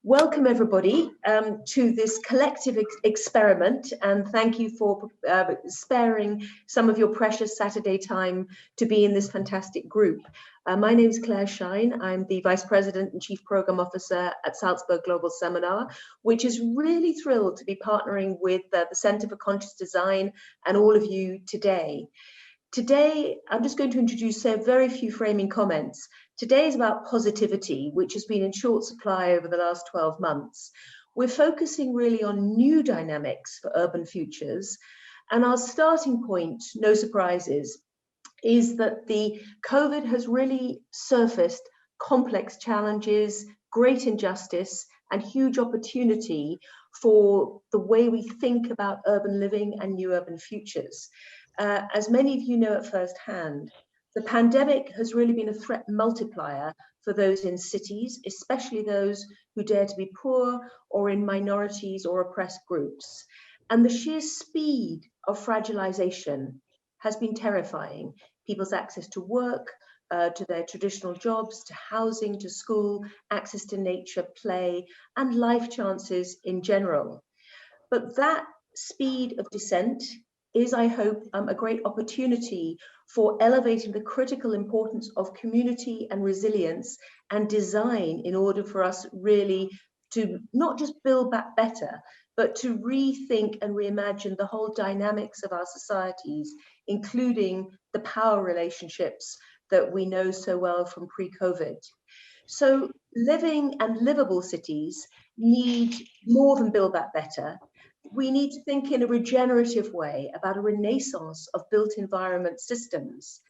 Welcome everybody to this collective experiment, and thank you for sparing some of your precious Saturday time to be in this fantastic group. My name is Clare Shine. I'm the Vice President and Chief Program Officer at Salzburg Global Seminar, which is really thrilled to be partnering with the Center for Conscious Design and all of you today. Today, I'm just going to introduce a very few framing comments. Today is about positivity, which has been in short supply over the last 12 months. We're focusing really on new dynamics for urban futures. And our starting point, no surprises, is that the COVID has really surfaced complex challenges, great injustice, and huge opportunity for the way we think about urban living and new urban futures. As many of you know at first hand, the pandemic has really been a threat multiplier for those in cities, especially those who dare to be poor or in minorities or oppressed groups. And the sheer speed of fragilization has been terrifying. People's access to work, to their traditional jobs, to housing, to school, access to nature, play, and life chances in general. But that speed of descent is, I hope, a great opportunity for elevating the critical importance of community and resilience and design in order for us really to not just build back better, but to rethink and reimagine the whole dynamics of our societies, including the power relationships that we know so well from pre-COVID. So living and livable cities need more than build back better. We need to think in a regenerative way about a renaissance of built environment systems.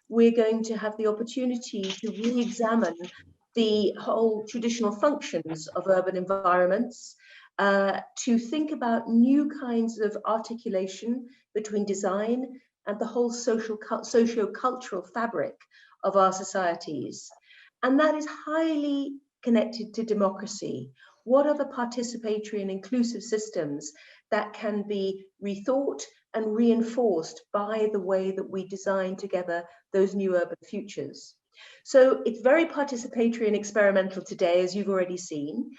We're going to have the opportunity to re-examine the whole traditional functions of urban environments, to think about new kinds of articulation between design and the whole sociocultural fabric of our societies. And that is highly connected to democracy. What are the participatory and inclusive systems that can be rethought and reinforced by the way that we design together those new urban futures? So it's very participatory and experimental today, as you've already seen.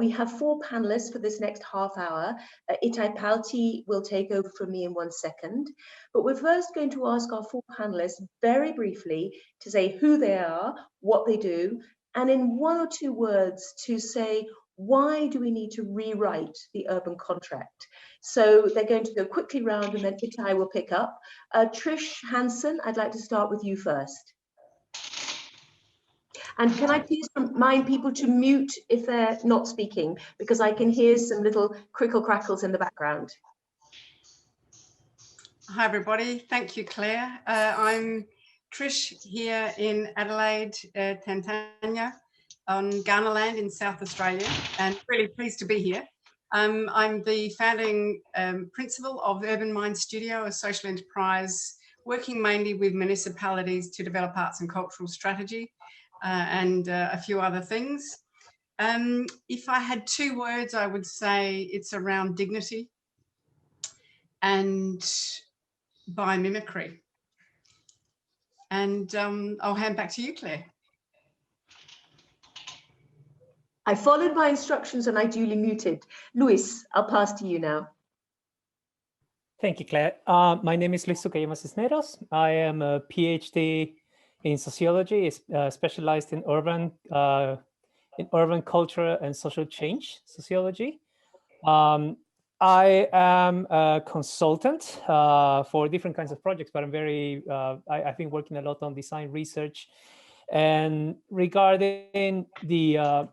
We have 4 panelists for this next half hour. Itai Palti will take over from me in 1 second. But we're first going to ask our 4 panelists very briefly to say who they are, what they do, and in 1 or 2 words to say, why do we need to rewrite the urban contract? So they're going to go quickly round and then Itai will pick up. Trish, Hansen, I'd like to start with you first. And can I please remind people to mute if they're not speaking, because I can hear some little crickle crackles in the background. Hi everybody, thank you Claire. I'm Trish here in Adelaide, Tantanya, on Ghana land in South Australia, and really pleased to be here. I'm the founding principal of Urban Mind Studio, a social enterprise working mainly with municipalities to develop arts and cultural strategy and a few other things. If I had 2 words, I would say it's around dignity and biomimicry. And I'll hand back to you, Claire. I followed my instructions and I duly muted. Luis, I'll pass to you now. Thank you, Claire. My name is Tsukayama-Cineros. I am a PhD in sociology, specialized in urban culture and social change sociology. I am a consultant for different kinds of projects, but I'm I've been working a lot on design research. And regarding the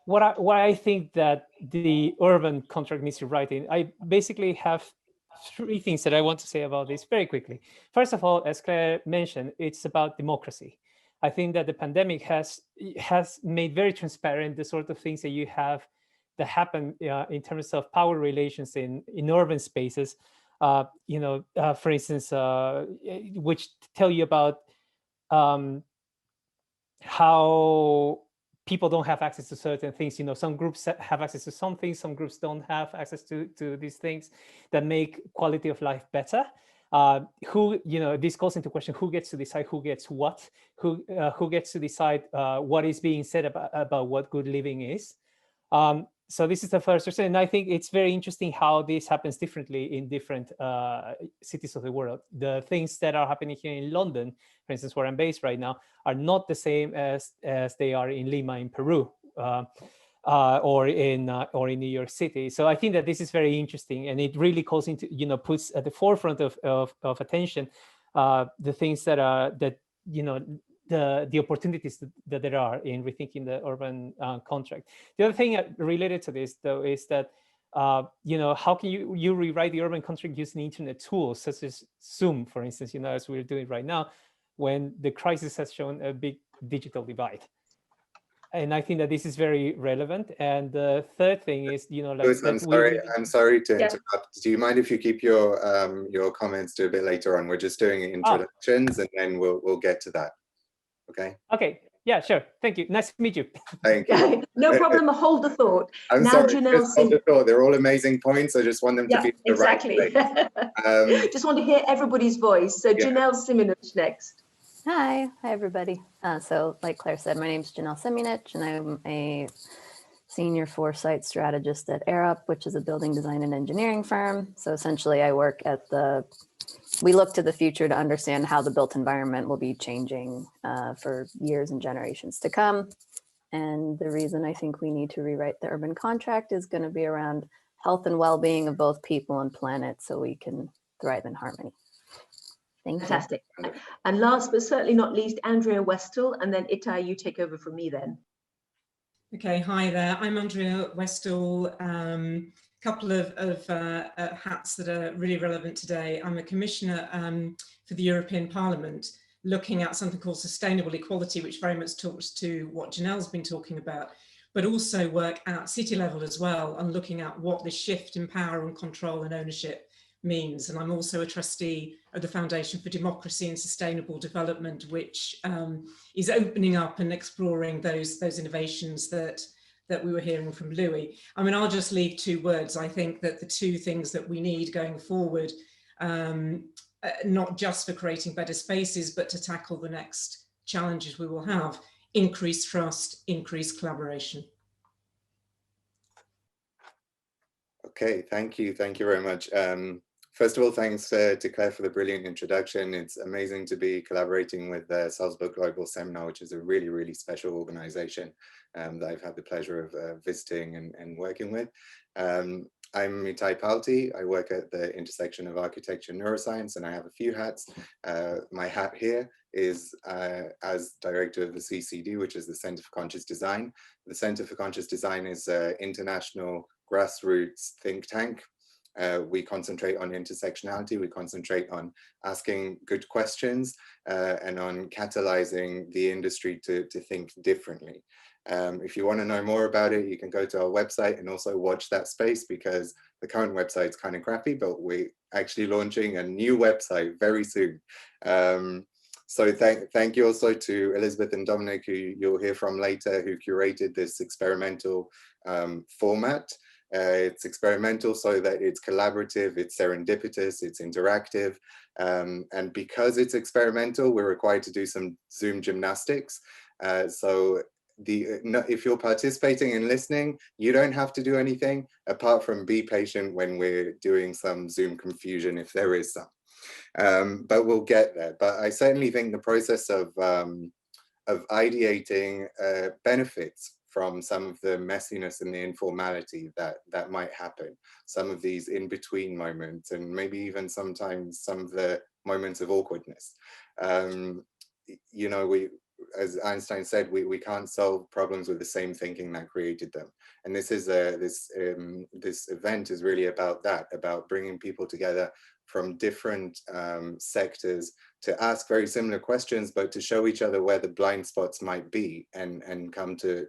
what I think that the urban contract needs rewriting, I basically have 3 things that I want to say about this very quickly. First of all, as Claire mentioned, it's about democracy. I think that the pandemic has made very transparent the sort of things that you have that happen in terms of power relations in urban spaces. For instance, which tell you about how people don't have access to certain things. Some groups have access to some things, some groups don't have access to these things that make quality of life better. This calls into question who gets to decide who gets what, who gets to decide what is being said about what good living is. So this is the first person, and I think it's very interesting how this happens differently in different cities of the world. The things that are happening here in London, for instance, where I'm based right now, are not the same as they are in Lima in Peru, or in New York City. So I think that this is very interesting, and it really calls into, puts at the forefront of attention the things that are the opportunities that there are in rethinking the urban contract. The other thing related to this, though, is that how can you rewrite the urban contract using internet tools such as Zoom, for instance, as we're doing right now, when the crisis has shown a big digital divide. And I think that this is very relevant. And the third thing is, I'm sorry to interrupt. Do you mind if you keep your comments to a bit later on? We're just doing introductions, and then we'll get to that. Okay. Okay. Yeah, sure. Thank you. Nice to meet you. Thank you. No problem. Hold the thought. I'm now, sorry. Jonelle, Hold the thought. They're all amazing points. I just want them to be the exactly. right place. Just want to hear everybody's voice. So Jonelle Simunich next. Hi everybody. So like Claire said, my name is Jonelle Simunich, and I'm a senior foresight strategist at AirUp, which is a building design and engineering firm. So essentially I work we look to the future to understand how the built environment will be changing for years and generations to come. And the reason I think we need to rewrite the urban contract is going to be around health and well-being of both people and planet, so we can thrive in harmony. Fantastic. And last but certainly not least, Andrea Westall, and then Itai, you take over from me then. Okay, hi there. I'm Andrea Westall. Couple of hats that are really relevant today. I'm a commissioner for the European Parliament, looking at something called sustainable equality, which very much talks to what Jonelle's been talking about, but also work at city level as well, and looking at what the shift in power and control and ownership means. And I'm also a trustee of the Foundation for Democracy and Sustainable Development, which is opening up and exploring those innovations that we were hearing from Louis. I mean, I'll just leave 2 words. I think that the 2 things that we need going forward, not just for creating better spaces, but to tackle the next challenges we will have: increased trust, increased collaboration. Okay, thank you very much. First of all, thanks to Claire for the brilliant introduction. It's amazing to be collaborating with the Salzburg Global Seminar, which is a really, really special organization that I've had the pleasure of visiting and working with. I'm Itai Palti. I work at the intersection of architecture and neuroscience, and I have a few hats. My hat here is as director of the CCD, which is the Center for Conscious Design. The Center for Conscious Design is an international grassroots think tank. We concentrate on intersectionality, we concentrate on asking good questions and on catalyzing the industry to think differently. If you want to know more about it, you can go to our website and also watch that space, because the current website's kind of crappy, but we're actually launching a new website very soon. So thank you also to Elizabeth and Dominic, who you'll hear from later, who curated this experimental format. It's experimental so that it's collaborative, it's serendipitous, it's interactive. And because it's experimental, we're required to do some Zoom gymnastics. So if you're participating and listening, you don't have to do anything apart from be patient when we're doing some Zoom confusion, if there is some. But we'll get there. But I certainly think the process of ideating benefits from some of the messiness and the informality that might happen, some of these in-between moments, and maybe even sometimes some of the moments of awkwardness. As Einstein said, we can't solve problems with the same thinking that created them. And this is this event is really about that, about bringing people together from different sectors to ask very similar questions, but to show each other where the blind spots might be, and come to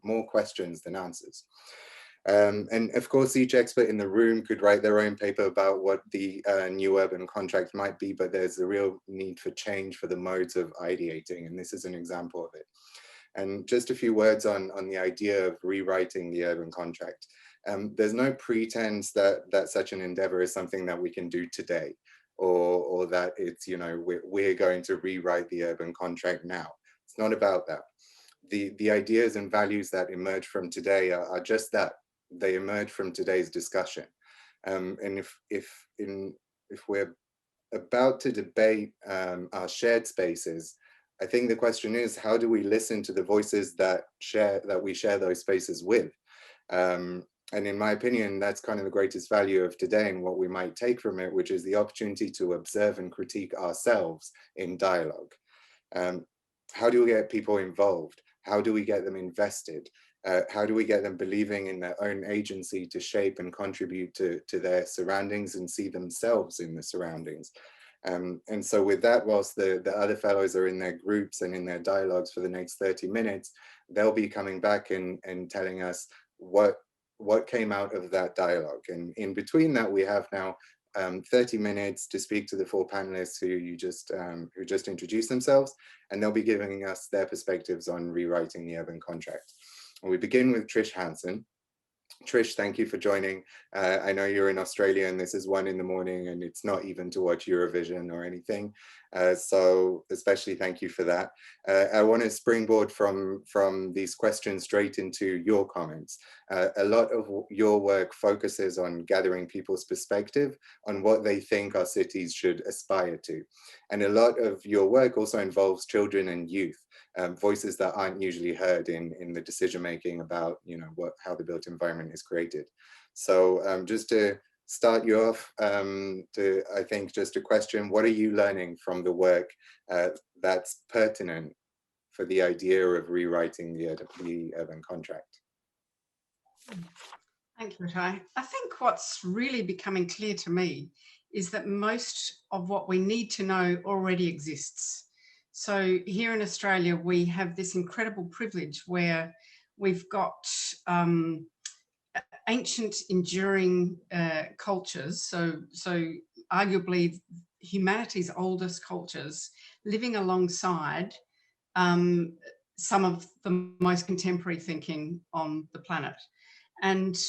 more questions than answers. And of course, each expert in the room could write their own paper about what the new urban contract might be, but there's a real need for change for the modes of ideating, and this is an example of it. And just a few words on the idea of rewriting the urban contract. There's no pretense that such an endeavor is something that we can do today, or that it's, we're going to rewrite the urban contract now. It's not about that. the ideas and values that emerge from today are just that. They emerge from today's discussion. And if we're about to debate our shared spaces, I think the question is, how do we listen to the voices that we share those spaces with? And in my opinion, that's kind of the greatest value of today and what we might take from it, which is the opportunity to observe and critique ourselves in dialogue. How do we get people involved? How do we get them invested? How do we get them believing in their own agency to shape and contribute to their surroundings and see themselves in the surroundings? And so with that, whilst the other fellows are in their groups and in their dialogues for the next 30 minutes, they'll be coming back and telling us what came out of that dialogue. And in between that, we have now 30 minutes to speak to the 4 panelists who just introduced themselves, and they'll be giving us their perspectives on rewriting the urban contract. And we begin with Trish Hansen. Trish, thank you for joining. I know you're in Australia and this is 1 in the morning and it's not even to watch Eurovision or anything. So especially thank you for that. I want to springboard from these questions straight into your comments. A lot of your work focuses on gathering people's perspective on what they think our cities should aspire to. And a lot of your work also involves children and youth. Voices that aren't usually heard in the decision making about how the built environment is created. So just to start you off, I think just a question: what are you learning from the work that's pertinent for the idea of rewriting the urban contract? Thank you, Itai. I think what's really becoming clear to me is that most of what we need to know already exists. So here in Australia, we have this incredible privilege where we've got ancient, enduring cultures, so arguably humanity's oldest cultures, living alongside some of the most contemporary thinking on the planet. And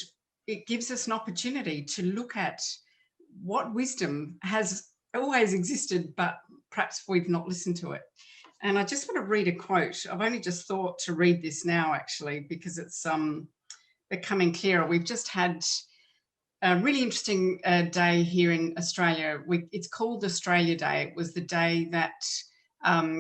it gives us an opportunity to look at what wisdom has always existed, but perhaps we've not listened to it. And I just want to read a quote. I've only just thought to read this now, actually, because it's becoming clearer. We've just had a really interesting day here in Australia. It's called Australia Day. It was the day that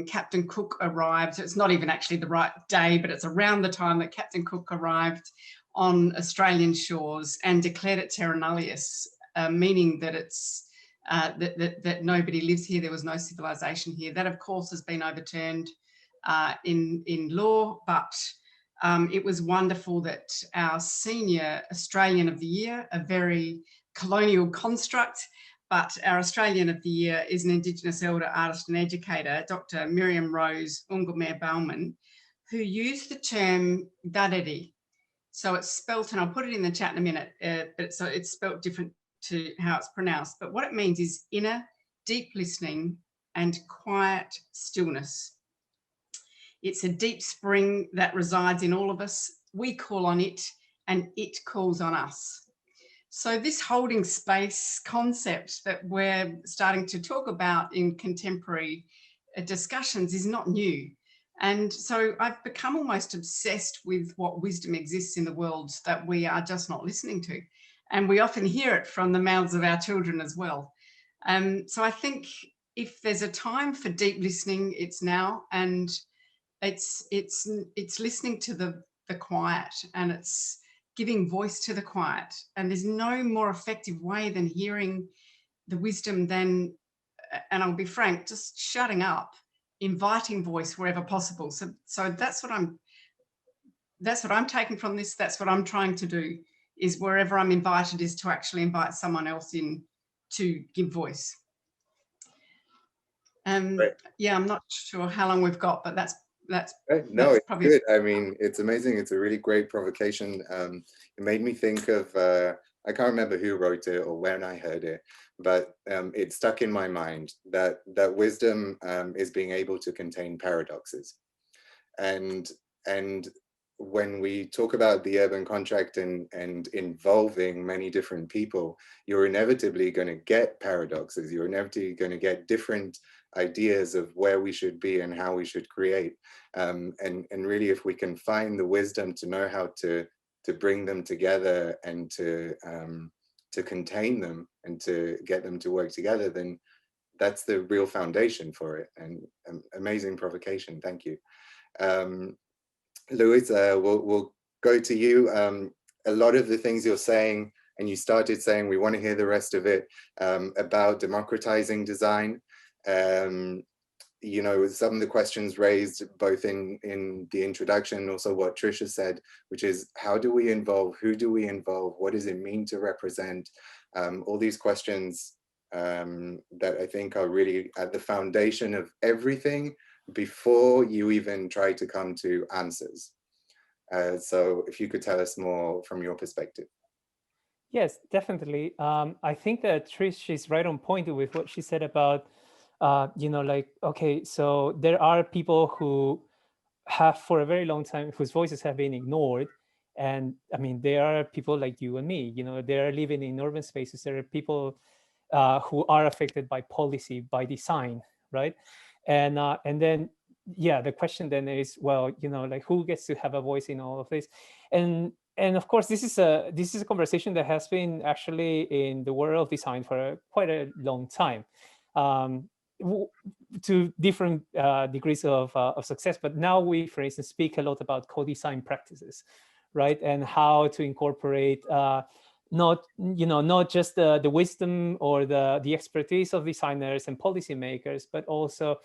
Captain Cook arrived. So it's not even actually the right day, but it's around the time that Captain Cook arrived on Australian shores and declared it terra nullius, meaning that it's that nobody lives here. There was no civilization here. That, of course, has been overturned in law, but it was wonderful that our senior Australian of the Year, a very colonial construct, but our Australian of the Year is an Indigenous elder, artist and educator, Dr. Miriam Rose Ungumare-Bauman, who used the term dareri. So it's spelt, and I'll put it in the chat in a minute, but so it's spelt different to how it's pronounced. But what it means is inner, deep listening and quiet stillness. It's a deep spring that resides in all of us. We call on it and it calls on us. So this holding space concept that we're starting to talk about in contemporary discussions is not new. And so I've become almost obsessed with what wisdom exists in the world that we are just not listening to. And we often hear it from the mouths of our children as well. So I think if there's a time for deep listening, it's now. And it's listening to the quiet, and it's giving voice to the quiet. And there's no more effective way than hearing the wisdom than, and I'll be frank, just shutting up, inviting voice wherever possible. So that's what I'm taking from this. That's what I'm trying to do, is wherever I'm invited is to actually invite someone else in to give voice. Yeah, I'm not sure how long we've got, but that's no, it's probably good. I mean, it's amazing. It's a really great provocation. It made me think of, I can't remember who wrote it or when I heard it, but it stuck in my mind that wisdom is being able to contain paradoxes. And when we talk about the urban contract and involving many different people, you're inevitably going to get paradoxes. You're inevitably going to get different ideas of where we should be and how we should create. And really, if we can find the wisdom to know how to bring them together and to contain them and to get them to work together, then that's the real foundation for it. And amazing provocation. Thank you. Louis, we'll go to you. A lot of the things you're saying, and you started saying, we want to hear the rest of it, about democratizing design. You know, some of the questions raised both in the introduction and also what Trish said, which is how do we involve, who do we involve, what does it mean to represent? All these questions that I think are really at the foundation of everything before you even try to come to answers. So if you could tell us more from your perspective. Yes, definitely. I think that Trish is right on point with what she said about, you know, like, okay, so there are people who have for a very long time, whose voices have been ignored. And I mean, there are people like you and me, you know, they are living in urban spaces. There are people who are affected by policy, by design, right? And then, yeah, the question then is, well, you know, like who gets to have a voice in all of this? And of course, this is a conversation that has been actually in the world of design for quite a long time, to different degrees of success. But now we, for instance, speak a lot about co-design practices, right? And how to incorporate not just the wisdom or the expertise of designers and policymakers, but also,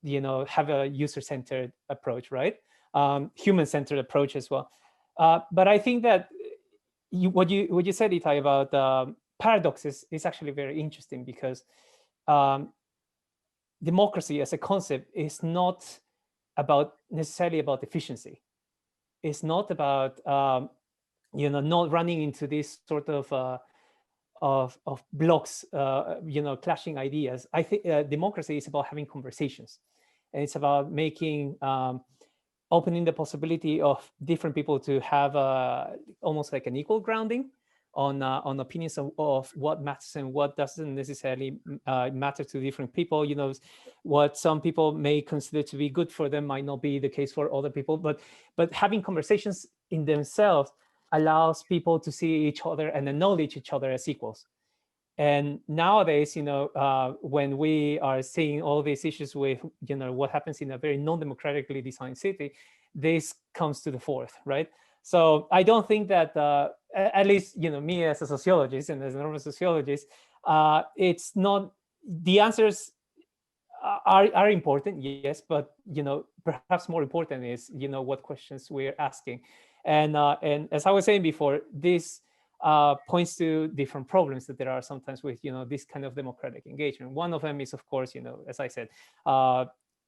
you know, have a user-centered approach, right? Human-centered approach as well. But I think that what you said, Itai, about paradoxes is actually very interesting, because democracy as a concept is not necessarily about efficiency. It's not about you know, not running into this sort of blocks, you know, clashing ideas. I think democracy is about having conversations, and it's about making opening the possibility of different people to have almost like an equal grounding on opinions of what matters and what doesn't necessarily matter to different people. You know, what some people may consider to be good for them might not be the case for other people. But having conversations in themselves allows people to see each other and acknowledge each other as equals. And nowadays, you know, when we are seeing all these issues with, you know, what happens in a very non-democratically designed city, this comes to the fore, right? So I don't think that, at least, you know, me as a sociologist and as an urban sociologist, it's not, the answers are important, yes, but, you know, perhaps more important is, you know, what questions we're asking. And as I was saying before, this points to different problems that there are sometimes with, you know, this kind of democratic engagement. One of them is, of course, you know, as I said,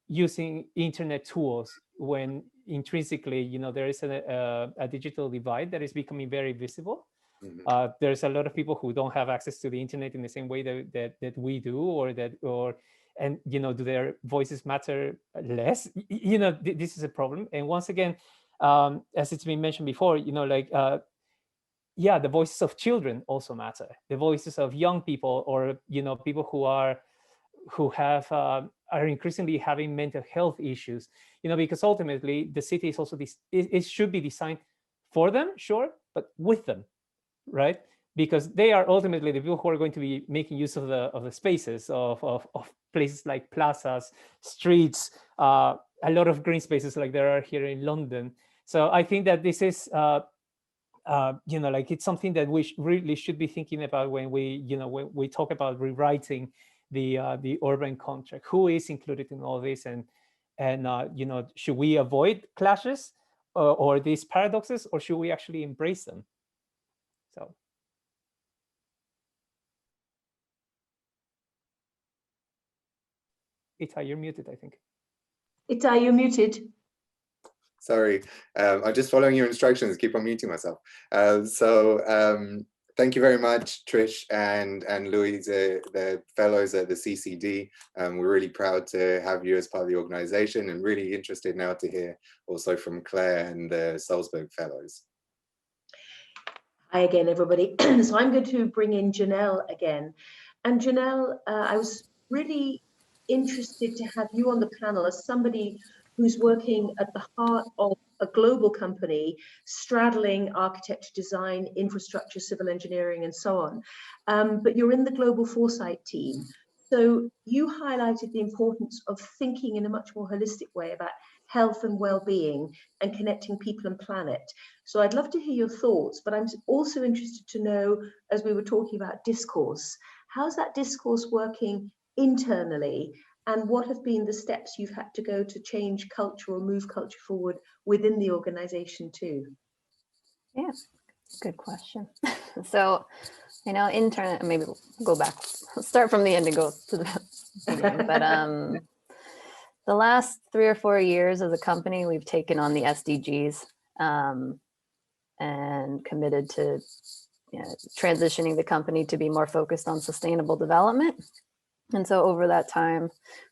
using internet tools when intrinsically, you know, there is a digital divide that is becoming very visible. Mm-hmm. There's a lot of people who don't have access to the internet in the same way that we do, and, you know, do their voices matter less? You know, this is a problem. And once again, as it's been mentioned before, you know, like, yeah, the voices of children also matter. The voices of young people, or, you know, people who are increasingly having mental health issues, you know, because ultimately the city is also it should be designed for them, sure, but with them, right? Because they are ultimately the people who are going to be making use of the spaces of places like plazas, streets, a lot of green spaces like there are here in London. So I think that this is, you know, like, it's something that we really should be thinking about when we talk about rewriting the urban contract. Who is included in all this, and you know, should we avoid clashes or these paradoxes, or should we actually embrace them? So. Itai, you're muted, I think. Itai, you're muted. Sorry, I'm just following your instructions, keep on muting myself. So Thank you very much, Trish and Louise, the fellows at the CCD. We're really proud to have you as part of the organization, and really interested now to hear also from Clare and the Salzburg fellows. Hi again, everybody. So I'm going to bring in Jonelle again. And Jonelle, I was really interested to have you on the panel as somebody who's working at the heart of a global company, straddling architecture, design, infrastructure, civil engineering, and so on. But you're in the global foresight team. So you highlighted the importance of thinking in a much more holistic way about health and well-being and connecting people and planet. So I'd love to hear your thoughts, but I'm also interested to know, as we were talking about discourse, how's that discourse working internally? And what have been the steps you've had to go to change culture or move culture forward within the organization too? Yeah, good question. So, you know, intern, maybe we'll go back, start from the end and go to the beginning. But the last 3 or 4 years as a company, we've taken on the SDGs and committed to transitioning the company to be more focused on sustainable development. And so over that time,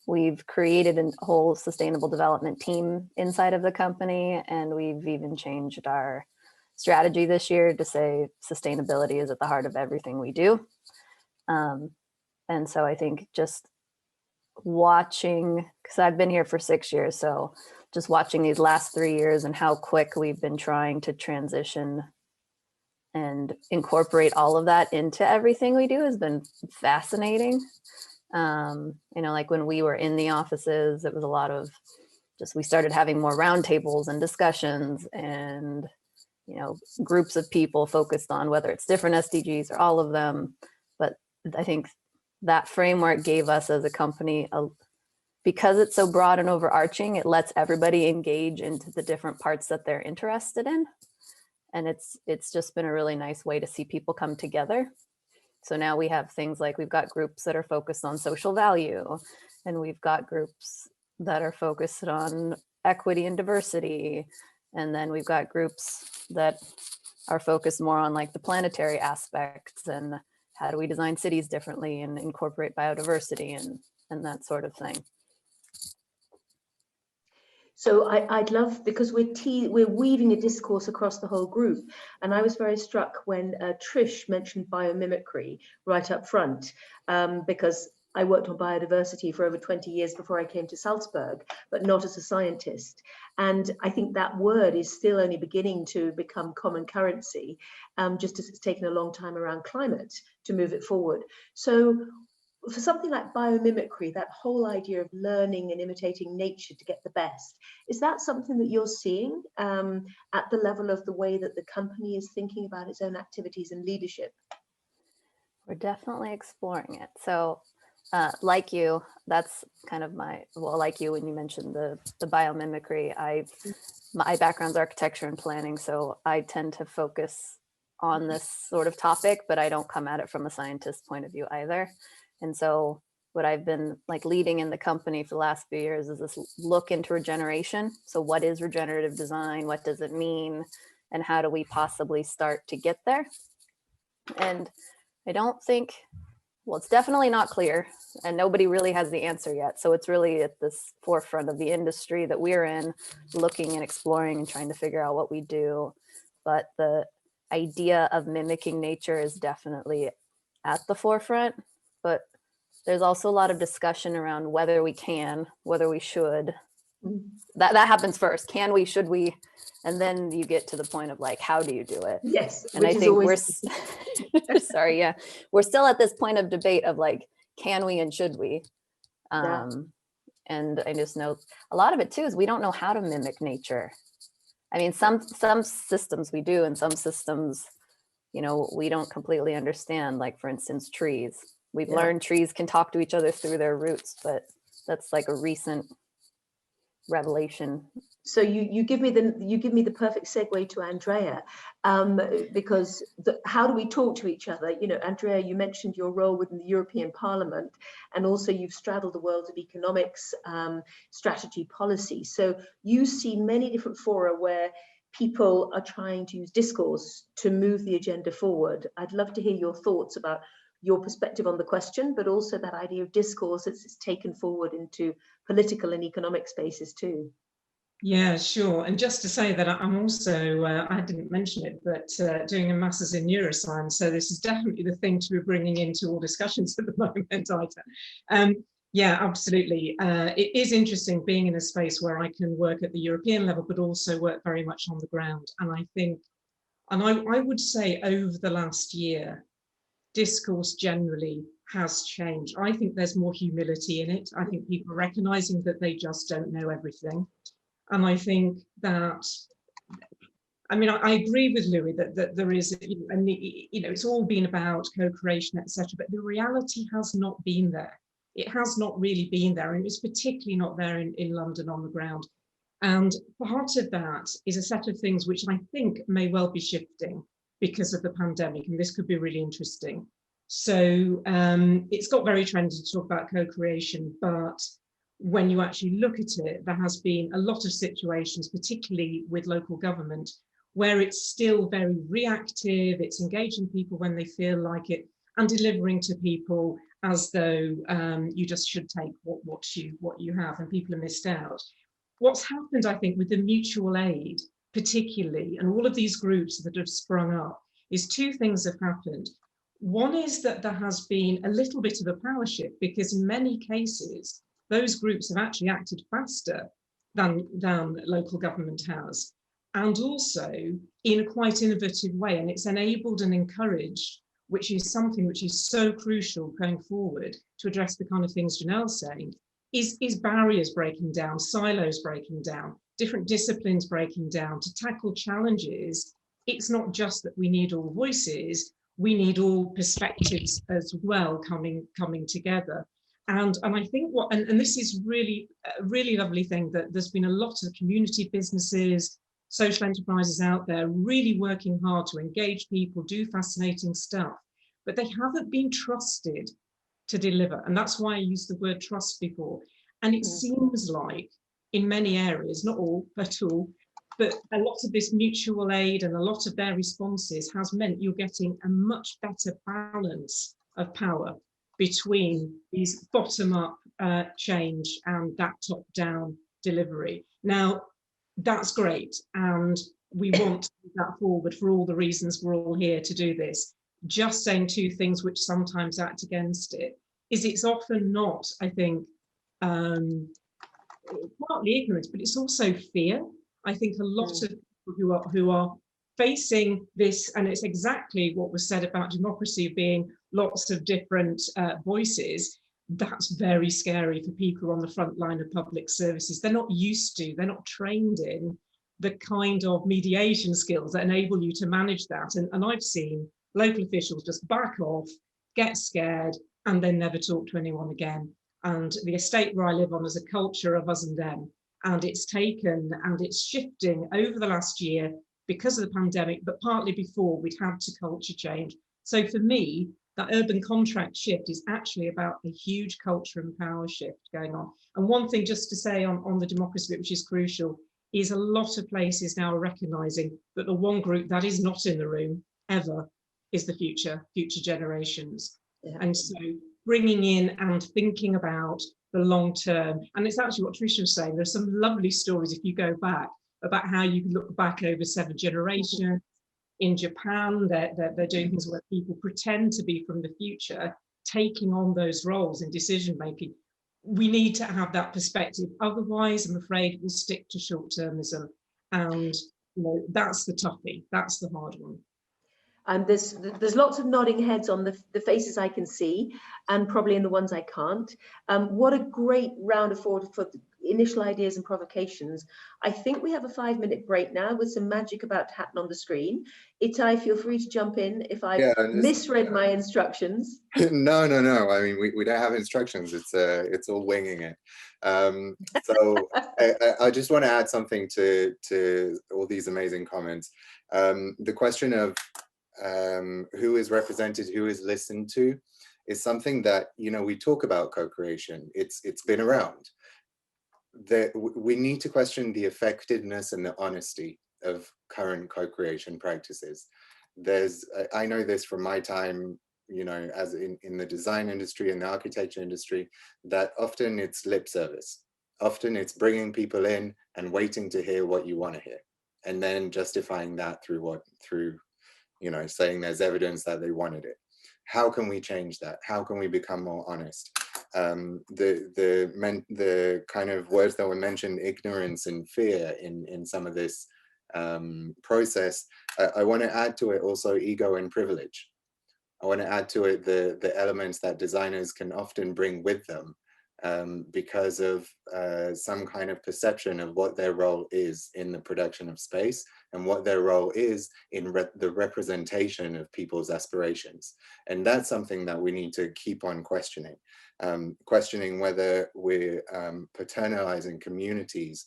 we've created a whole sustainable development team inside of the company, and we've even changed our strategy this year to say sustainability is at the heart of everything we do. And so I think just watching, because I've been here for 6 years, so just watching these last 3 years and how quick we've been trying to transition and incorporate all of that into everything we do has been fascinating. You know, like when we were in the offices, it was a lot of just, we started having more roundtables and discussions and, you know, groups of people focused on whether it's different SDGs or all of them. But I think that framework gave us as a company, because it's so broad and overarching, it lets everybody engage into the different parts that they're interested in. And it's just been a really nice way to see people come together. So now we have things like, we've got groups that are focused on social value, and we've got groups that are focused on equity and diversity. And then we've got groups that are focused more on like the planetary aspects and how do we design cities differently and incorporate biodiversity and that sort of thing. So I'd love, because we're weaving a discourse across the whole group. And I was very struck when Trish mentioned biomimicry right up front, because I worked on biodiversity for over 20 years before I came to Salzburg, but not as a scientist. And I think that word is still only beginning to become common currency, just as it's taken a long time around climate to move it forward. So for something like biomimicry, that whole idea of learning and imitating nature to get the best, is that something that you're seeing at the level of the way that the company is thinking about its own activities and leadership? We're definitely exploring it. So like you, that's kind of like you when you mentioned the biomimicry, my background's architecture and planning, so I tend to focus on this sort of topic, but I don't come at it from a scientist point of view either. And so what I've been like leading in the company for the last few years is this look into regeneration. So what is regenerative design? What does it mean? And how do we possibly start to get there? And I don't think, well, it's definitely not clear, and nobody really has the answer yet. So it's really at this forefront of the industry that we're in, looking and exploring and trying to figure out what we do. But the idea of mimicking nature is definitely at the forefront. But there's also a lot of discussion around whether we can, whether we should. That happens first. Can we, should we? And then you get to the point of like, how do you do it? Yes. And I think we're sorry, yeah. We're still at this point of debate of like, can we and should we? And I just know a lot of it too is we don't know how to mimic nature. I mean, some systems we do, and some systems, you know, we don't completely understand. Like for instance, trees. We've learned trees can talk to each other through their roots, but that's like a recent revelation. So you give me the perfect segue to Andrea, because how do we talk to each other? You know, Andrea, you mentioned your role within the European Parliament, and also you've straddled the world of economics, strategy, policy. So you see many different fora where people are trying to use discourse to move the agenda forward. I'd love to hear your thoughts about your perspective on the question, but also that idea of discourse as it's taken forward into political and economic spaces too. Yeah, sure. And just to say that I'm also, I didn't mention it, but doing a master's in neuroscience. So this is definitely the thing to be bringing into all discussions at the moment, Itai. Yeah, absolutely. It is interesting being in a space where I can work at the European level, but also work very much on the ground. And I think, and I would say over the last year, discourse generally has changed. I think there's more humility in it. I think people are recognizing that they just don't know everything. And I think that, I mean, I agree with Louis that there is, and it's all been about co-creation, etc. But the reality has not been there. It has not really been there, and it's particularly not there in London on the ground. And part of that is a set of things which I think may well be shifting because of the pandemic, and this could be really interesting. So it's got very trendy to talk about co-creation, but when you actually look at it, there has been a lot of situations, particularly with local government, where it's still very reactive, it's engaging people when they feel like it, and delivering to people as though you just should take what you have, and people are missed out. What's happened, I think, with the mutual aid, particularly, and all of these groups that have sprung up, is two things have happened. One is that there has been a little bit of a power shift, because in many cases, those groups have actually acted faster than local government has, and also in a quite innovative way. And it's enabled and encouraged, which is something which is so crucial going forward to address the kind of things Jonelle's saying, is barriers breaking down, silos breaking down, different disciplines breaking down to tackle challenges. It's not just that we need all voices, we need all perspectives as well coming together. And I think and this is really a really lovely thing, that there's been a lot of community businesses, social enterprises out there really working hard to engage people, do fascinating stuff, but they haven't been trusted to deliver. And that's why I used the word trust before. And it seems like in many areas, not all, but all, but a lot of this mutual aid and a lot of their responses has meant you're getting a much better balance of power between these bottom-up change and that top-down delivery. Now, that's great, and we want to move that forward for all the reasons we're all here to do this. Just saying two things which sometimes act against it is it's often not, I think, partly ignorance, but it's also fear. I think a lot of people who are facing this, and it's exactly what was said about democracy being lots of different voices, that's very scary for people on the front line of public services. They're not used to, they're not trained in the kind of mediation skills that enable you to manage that. And I've seen local officials just back off, get scared, and then never talk to anyone again. And the estate where I live on is a culture of us and them. And it's taken, and it's shifting over the last year because of the pandemic, but partly before we'd had to culture change. So for me, that urban contract shift is actually about a huge culture and power shift going on. And one thing just to say on the democracy bit, which is crucial, is a lot of places now are recognizing that the one group that is not in the room ever is the future generations. Yeah. And so bringing in and thinking about the long term, and it's actually what Trish was saying, there's some lovely stories if you go back about how you can look back over 7 generations. In Japan, they're doing things where people pretend to be from the future, taking on those roles in decision making. We need to have that perspective. Otherwise, I'm afraid we'll stick to short-termism. And that's the toughie. That's the hard one. And there's lots of nodding heads on the faces I can see, and probably in the ones I can't. What a great round of forward for initial ideas and provocations. I think we have a 5-minute break now with some magic about to happen on the screen. Itai, feel free to jump in if I misread my instructions. No. I mean, we don't have instructions. It's all winging it. So I just want to add something to all these amazing comments. The question of who is represented, who is listened to, is something that, we talk about co-creation. It's been around. We need to question the effectiveness and the honesty of current co-creation practices. I know this from my time, as in the design industry and the architecture industry, that often it's lip service. Often it's bringing people in and waiting to hear what you want to hear, and then justifying that through saying there's evidence that they wanted it. How can we change that? How can we become more honest? The kind of words that were mentioned, ignorance and fear in some of this process, I want to add to it also ego and privilege. I want to add to it the elements that designers can often bring with them because of some kind of perception of what their role is in the production of space and what their role is in the representation of people's aspirations. And that's something that we need to keep on questioning. Questioning whether we're paternalizing communities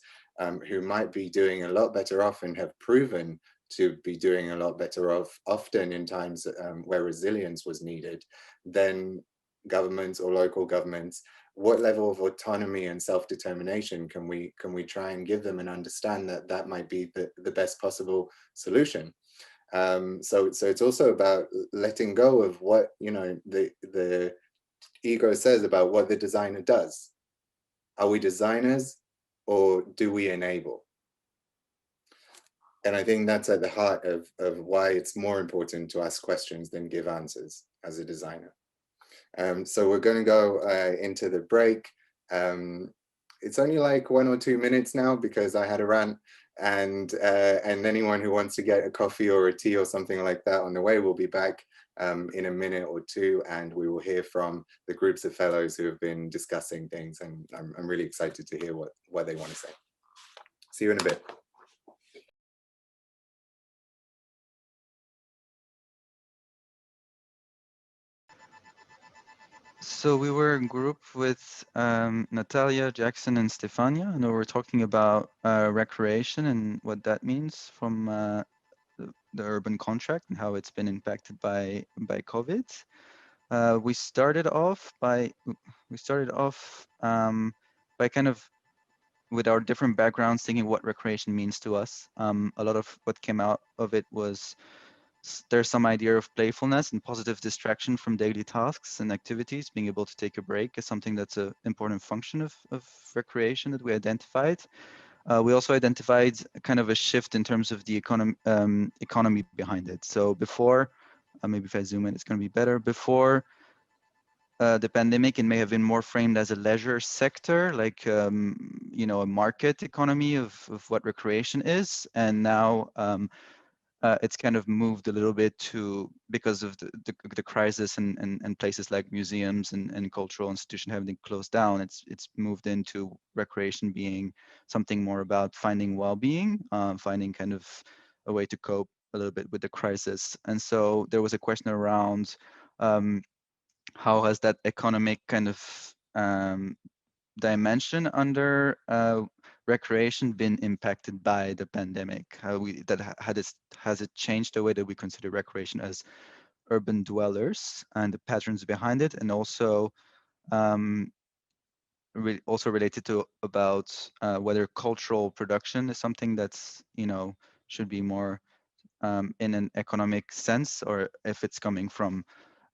who might be doing a lot better off and have proven to be doing a lot better off, often in times where resilience was needed, than governments or local governments. What level of autonomy and self-determination can we try and give them and understand that might be the best possible solution? So it's also about letting go of what the ego says about what the designer does. Are we designers or do we enable? And I think that's at the heart of why it's more important to ask questions than give answers as a designer. So we're going to go into the break. It's only like 1 or 2 minutes now because I had a rant, and anyone who wants to get a coffee or a tea or something like that on the way will be back in a minute or two, and we will hear from the groups of fellows who have been discussing things, and I'm really excited to hear what they want to say. See you in a bit. So we were in group with Natalia, Jackson, and Stefania, and we were talking about recreation and what that means from the urban contract and how it's been impacted by COVID. We started off by kind of with our different backgrounds thinking what recreation means to us. A lot of what came out of it was there's some idea of playfulness and positive distraction from daily tasks and activities. Being able to take a break is something that's an important function of recreation that we identified. We also identified kind of a shift in terms of the economy behind it. So before, maybe if I zoom in, it's going to be better. Before the pandemic, it may have been more framed as a leisure sector, like a market economy of what recreation is, and now it's kind of moved a little bit to, because of the crisis and places like museums and cultural institutions having closed down, it's moved into recreation being something more about finding well-being, finding kind of a way to cope a little bit with the crisis. And so there was a question around how has that economic kind of dimension under recreation been impacted by the pandemic? Has it changed the way that we consider recreation as urban dwellers and the patterns behind it, and also related to about whether cultural production is something that's should be more in an economic sense, or if it's coming from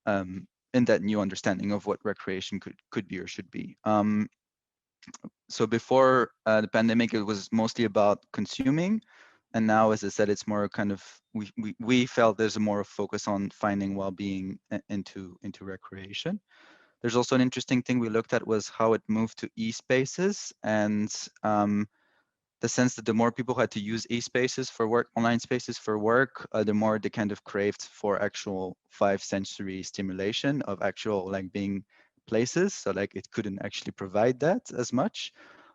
in that new understanding of what recreation could be or should be. So before the pandemic, it was mostly about consuming, and now, as I said, it's more kind of we felt there's a more focus on finding well-being into recreation. There's also an interesting thing we looked at was how it moved to e-spaces, and the sense that the more people had to use e-spaces for work, online spaces for work, the more they kind of craved for actual 5 sensory stimulation of actual like being places. So like it couldn't actually provide that as much.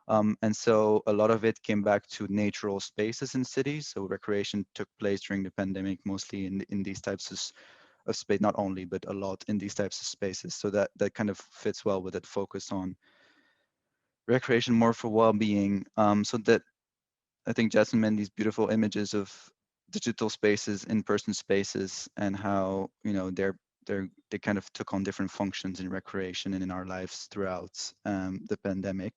And so a lot of it came back to natural spaces in cities. So recreation took place during the pandemic, mostly in these types of space, not only, but a lot in these types of spaces. So that kind of fits well with that focus on recreation more for well-being. So that I think Jasmine meant these beautiful images of digital spaces, in-person spaces, and how they kind of took on different functions in recreation and in our lives throughout the pandemic.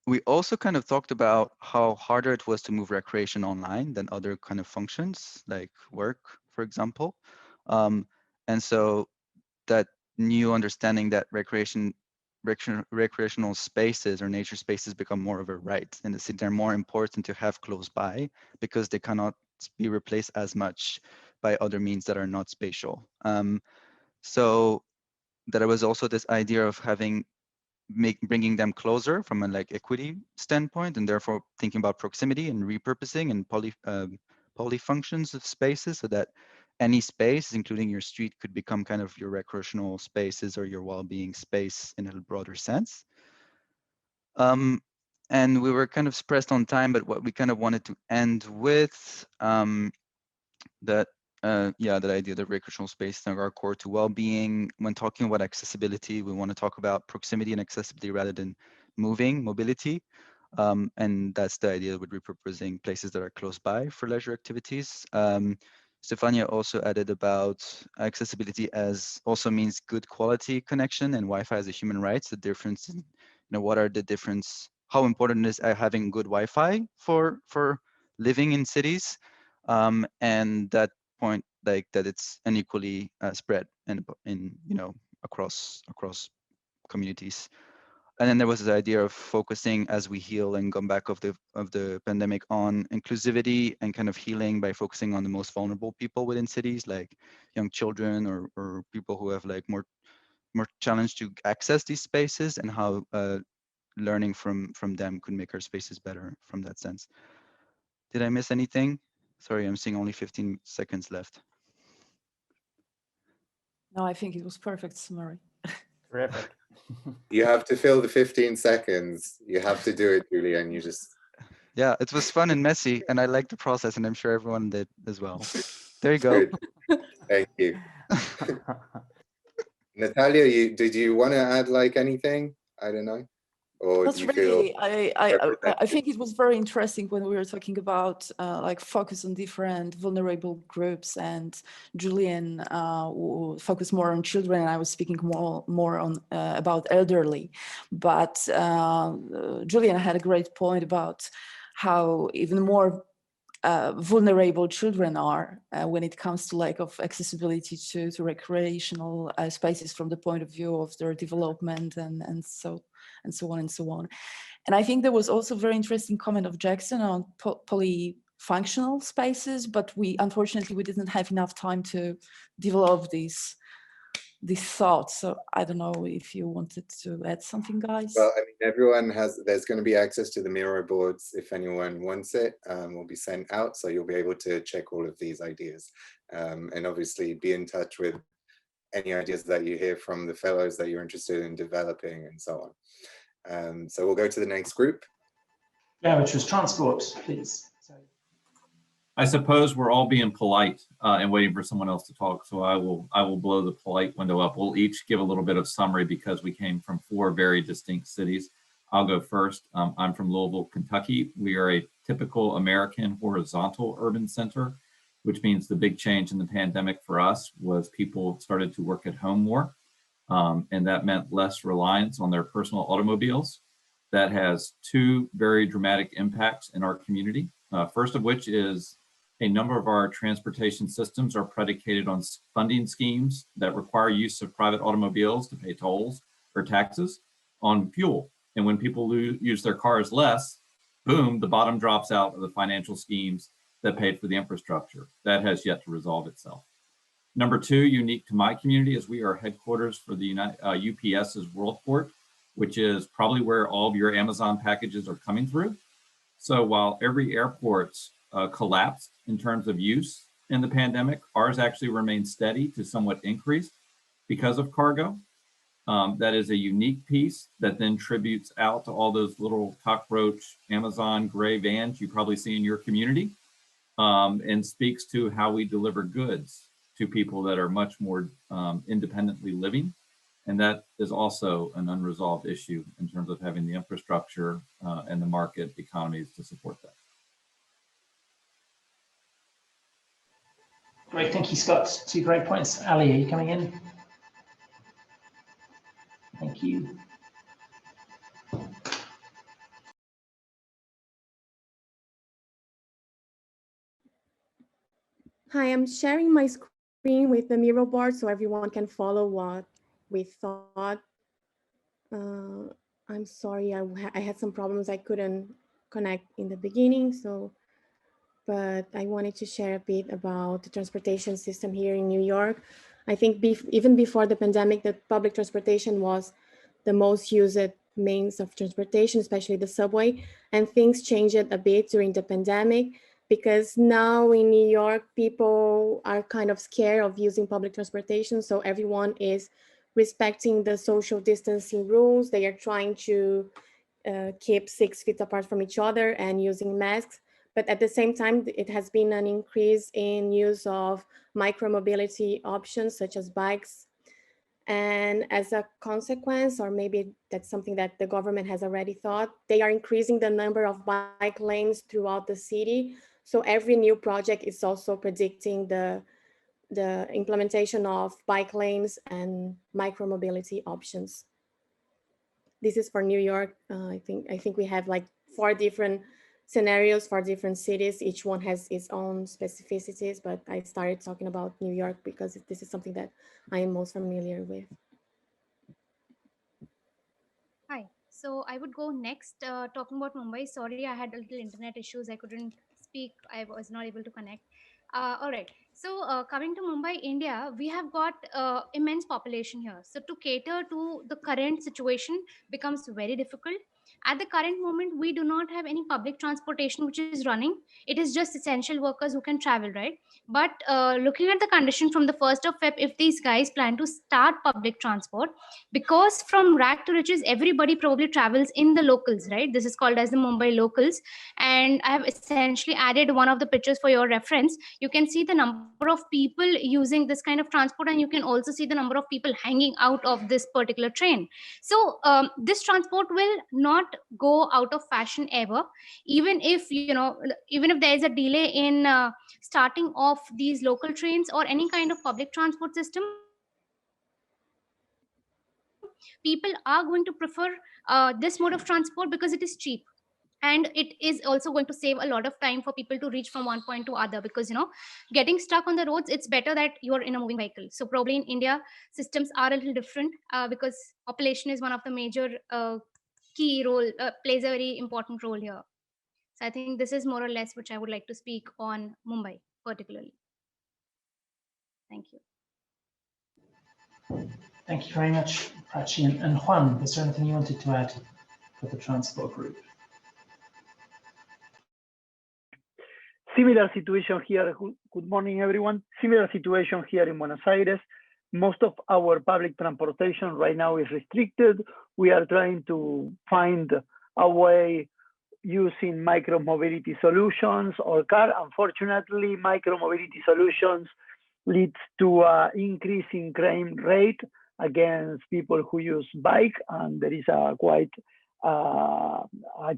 we also kind of talked about how harder it was to move recreation online than other kind of functions like work, for example. And so that new understanding that recreational spaces or nature spaces become more of a right in the city. They're more important to have close by because they cannot be replaced as much by other means that are not spatial. So there was also this idea of bringing them closer from a like equity standpoint, and therefore thinking about proximity and repurposing and polyfunctions of spaces, so that any space, including your street, could become kind of your recreational spaces or your well-being space in a broader sense. And we were kind of pressed on time, but what we kind of wanted to end with that idea that recreational spaces are core to well-being. When talking about accessibility, we want to talk about proximity and accessibility rather than mobility. And that's the idea with repurposing places that are close by for leisure activities. Stefania also added about accessibility as also means good quality connection and Wi-Fi as a human right. The difference, what are the difference, how important is having good Wi-Fi for living in cities, and that point, like that it's unequally spread in across communities. And then there was this idea of focusing as we heal and come back of the pandemic on inclusivity and kind of healing by focusing on the most vulnerable people within cities, like young children or people who have like more challenge to access these spaces, and how learning from them could make our spaces better from that sense. Did I miss anything? Sorry, I'm seeing only 15 seconds left. No, I think it was perfect summary. Terrific. You have to fill the 15 seconds. You have to do it, Julian. You just... Yeah, it was fun and messy, and I liked the process, and I'm sure everyone did as well. There you go. Good. Thank you. Natalia, did you want to add like anything? I don't know. Or That's do you really, feel I think it was very interesting when we were talking about like focus on different vulnerable groups, and Julian focused more on children, and I was speaking more on about elderly. But Julian had a great point about how even more vulnerable children are when it comes to lack of accessibility to recreational spaces from the point of view of their development and so on and so on. And I think there was also a very interesting comment of Jackson on polyfunctional spaces, but unfortunately we didn't have enough time to develop these thoughts. So I don't know if you wanted to add something, guys. Well, I mean, there's going to be access to the Miro boards if anyone wants it. Will be sent out, so you'll be able to check all of these ideas, and obviously be in touch with any ideas that you hear from the fellows that you're interested in developing and so on. So we'll go to the next group. Yeah, which was transport, please. I suppose we're all being polite and waiting for someone else to talk, so I will blow the polite window up. We'll each give a little bit of summary because we came from 4 very distinct cities. I'll go first. I'm from Louisville, Kentucky. We are a typical American horizontal urban center, which means the big change in the pandemic for us was people started to work at home more, and that meant less reliance on their personal automobiles. That has 2 very dramatic impacts in our community. First of which is a number of our transportation systems are predicated on funding schemes that require use of private automobiles to pay tolls or taxes on fuel. And when people use their cars less, boom, the bottom drops out of the financial schemes that paid for the infrastructure. That has yet to resolve itself. Number 2, unique to my community, is we are headquarters for the UPS's Worldport, which is probably where all of your Amazon packages are coming through. So while every airport collapsed in terms of use in the pandemic, ours actually remained steady to somewhat increased because of cargo. That is a unique piece that then tributes out to all those little cockroach Amazon gray vans you probably see in your community, and speaks to how we deliver goods to people that are much more independently living. And that is also an unresolved issue in terms of having the infrastructure and the market economies to support that. Great, thank you, Scott. 2 great points. Ali, are you coming in? Thank you. Hi, I'm sharing my screen with the Miro board so everyone can follow what we thought. I'm sorry, I had some problems. I couldn't connect in the beginning, but I wanted to share a bit about the transportation system here in New York. I think even before the pandemic, the public transportation was the most used means of transportation, especially the subway, and things changed a bit during the pandemic because now in New York, people are kind of scared of using public transportation. So everyone is respecting the social distancing rules. They are trying to keep 6 feet apart from each other and using masks. But at the same time, it has been an increase in use of micromobility options such as bikes. And as a consequence, or maybe that's something that the government has already thought, they are increasing the number of bike lanes throughout the city. So every new project is also predicting the implementation of bike lanes and micromobility options. This is for New York. I think we have like 4 different scenarios for different cities. Each one has its own specificities, but I started talking about New York because this is something that I am most familiar with. Hi, so I would go next talking about Mumbai. Sorry, I had a little internet issues. I couldn't speak. I was not able to connect. All right. So coming to Mumbai, India, we have got immense population here. So to cater to the current situation becomes very difficult. At the current moment, we do not have any public transportation which is running. It is just essential workers who can travel, right? But looking at the condition from the 1st of Feb, if these guys plan to start public transport, because from rag to riches, everybody probably travels in the locals, right? This is called as the Mumbai locals. And I have essentially added one of the pictures for your reference. You can see the number of people using this kind of transport, and you can also see the number of people hanging out of this particular train. So this transport will not go out of fashion ever, even if even if there is a delay in starting off these local trains or any kind of public transport system. People are going to prefer this mode of transport because it is cheap, and it is also going to save a lot of time for people to reach from one point to other, because getting stuck on the roads, it's better that you're in a moving vehicle. So probably in India systems are a little different because population is one of the major key role, plays a very important role here. So I think this is more or less which I would like to speak on Mumbai particularly. Thank you. Thank you very much, Prachi. And Juan, was there anything you wanted to add for the transport group? Similar situation here. Good morning, everyone. Similar situation here in Buenos Aires. Most of our public transportation right now is restricted. We are trying to find a way using micro-mobility solutions or car. Unfortunately, micro-mobility solutions leads to an increase in crime rate against people who use bike, and there is a quite a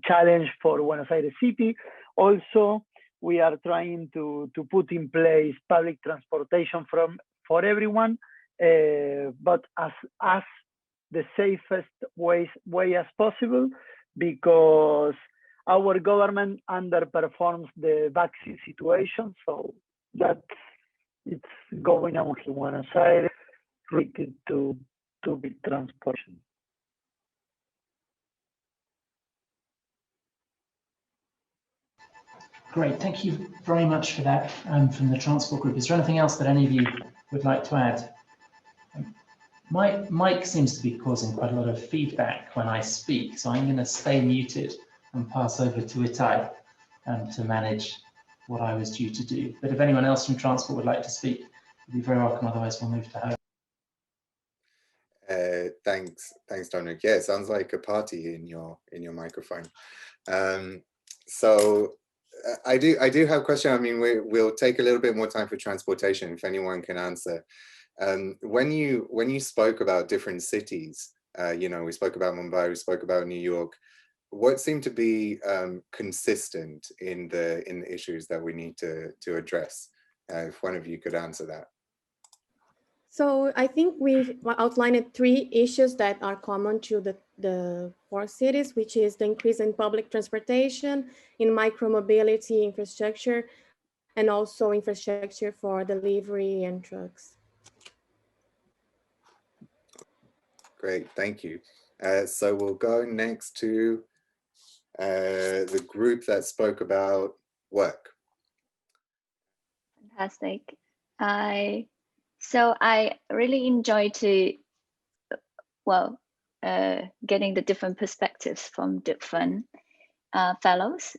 challenge for Buenos Aires City. Also, we are trying to put in place public transportation for everyone, but as the safest way as possible, because our government underperforms the vaccine situation. So that it's going on in Buenos Aires related to public transportation. Great, thank you very much for that from the transport group. Is there anything else that any of you would like to add? My mic seems to be causing quite a lot of feedback when I speak, so I'm going to stay muted and pass over to Itai to manage what I was due to do. But if anyone else from transport would like to speak, you'd be very welcome, otherwise we'll move to her. Thanks, Dominic. Yeah, it sounds like a party in your microphone. So I do have a question. I mean, we'll take a little bit more time for transportation if anyone can answer. When you spoke about different cities, we spoke about Mumbai, we spoke about New York. What seemed to be consistent in the issues that we need to address? If one of you could answer that. So I think we've outlined 3 issues that are common to the 4 cities, which is the increase in public transportation, in micromobility infrastructure, and also infrastructure for delivery and trucks. Great, thank you. So we'll go next to the group that spoke about work. Fantastic. So I really enjoy getting the different perspectives from different fellows.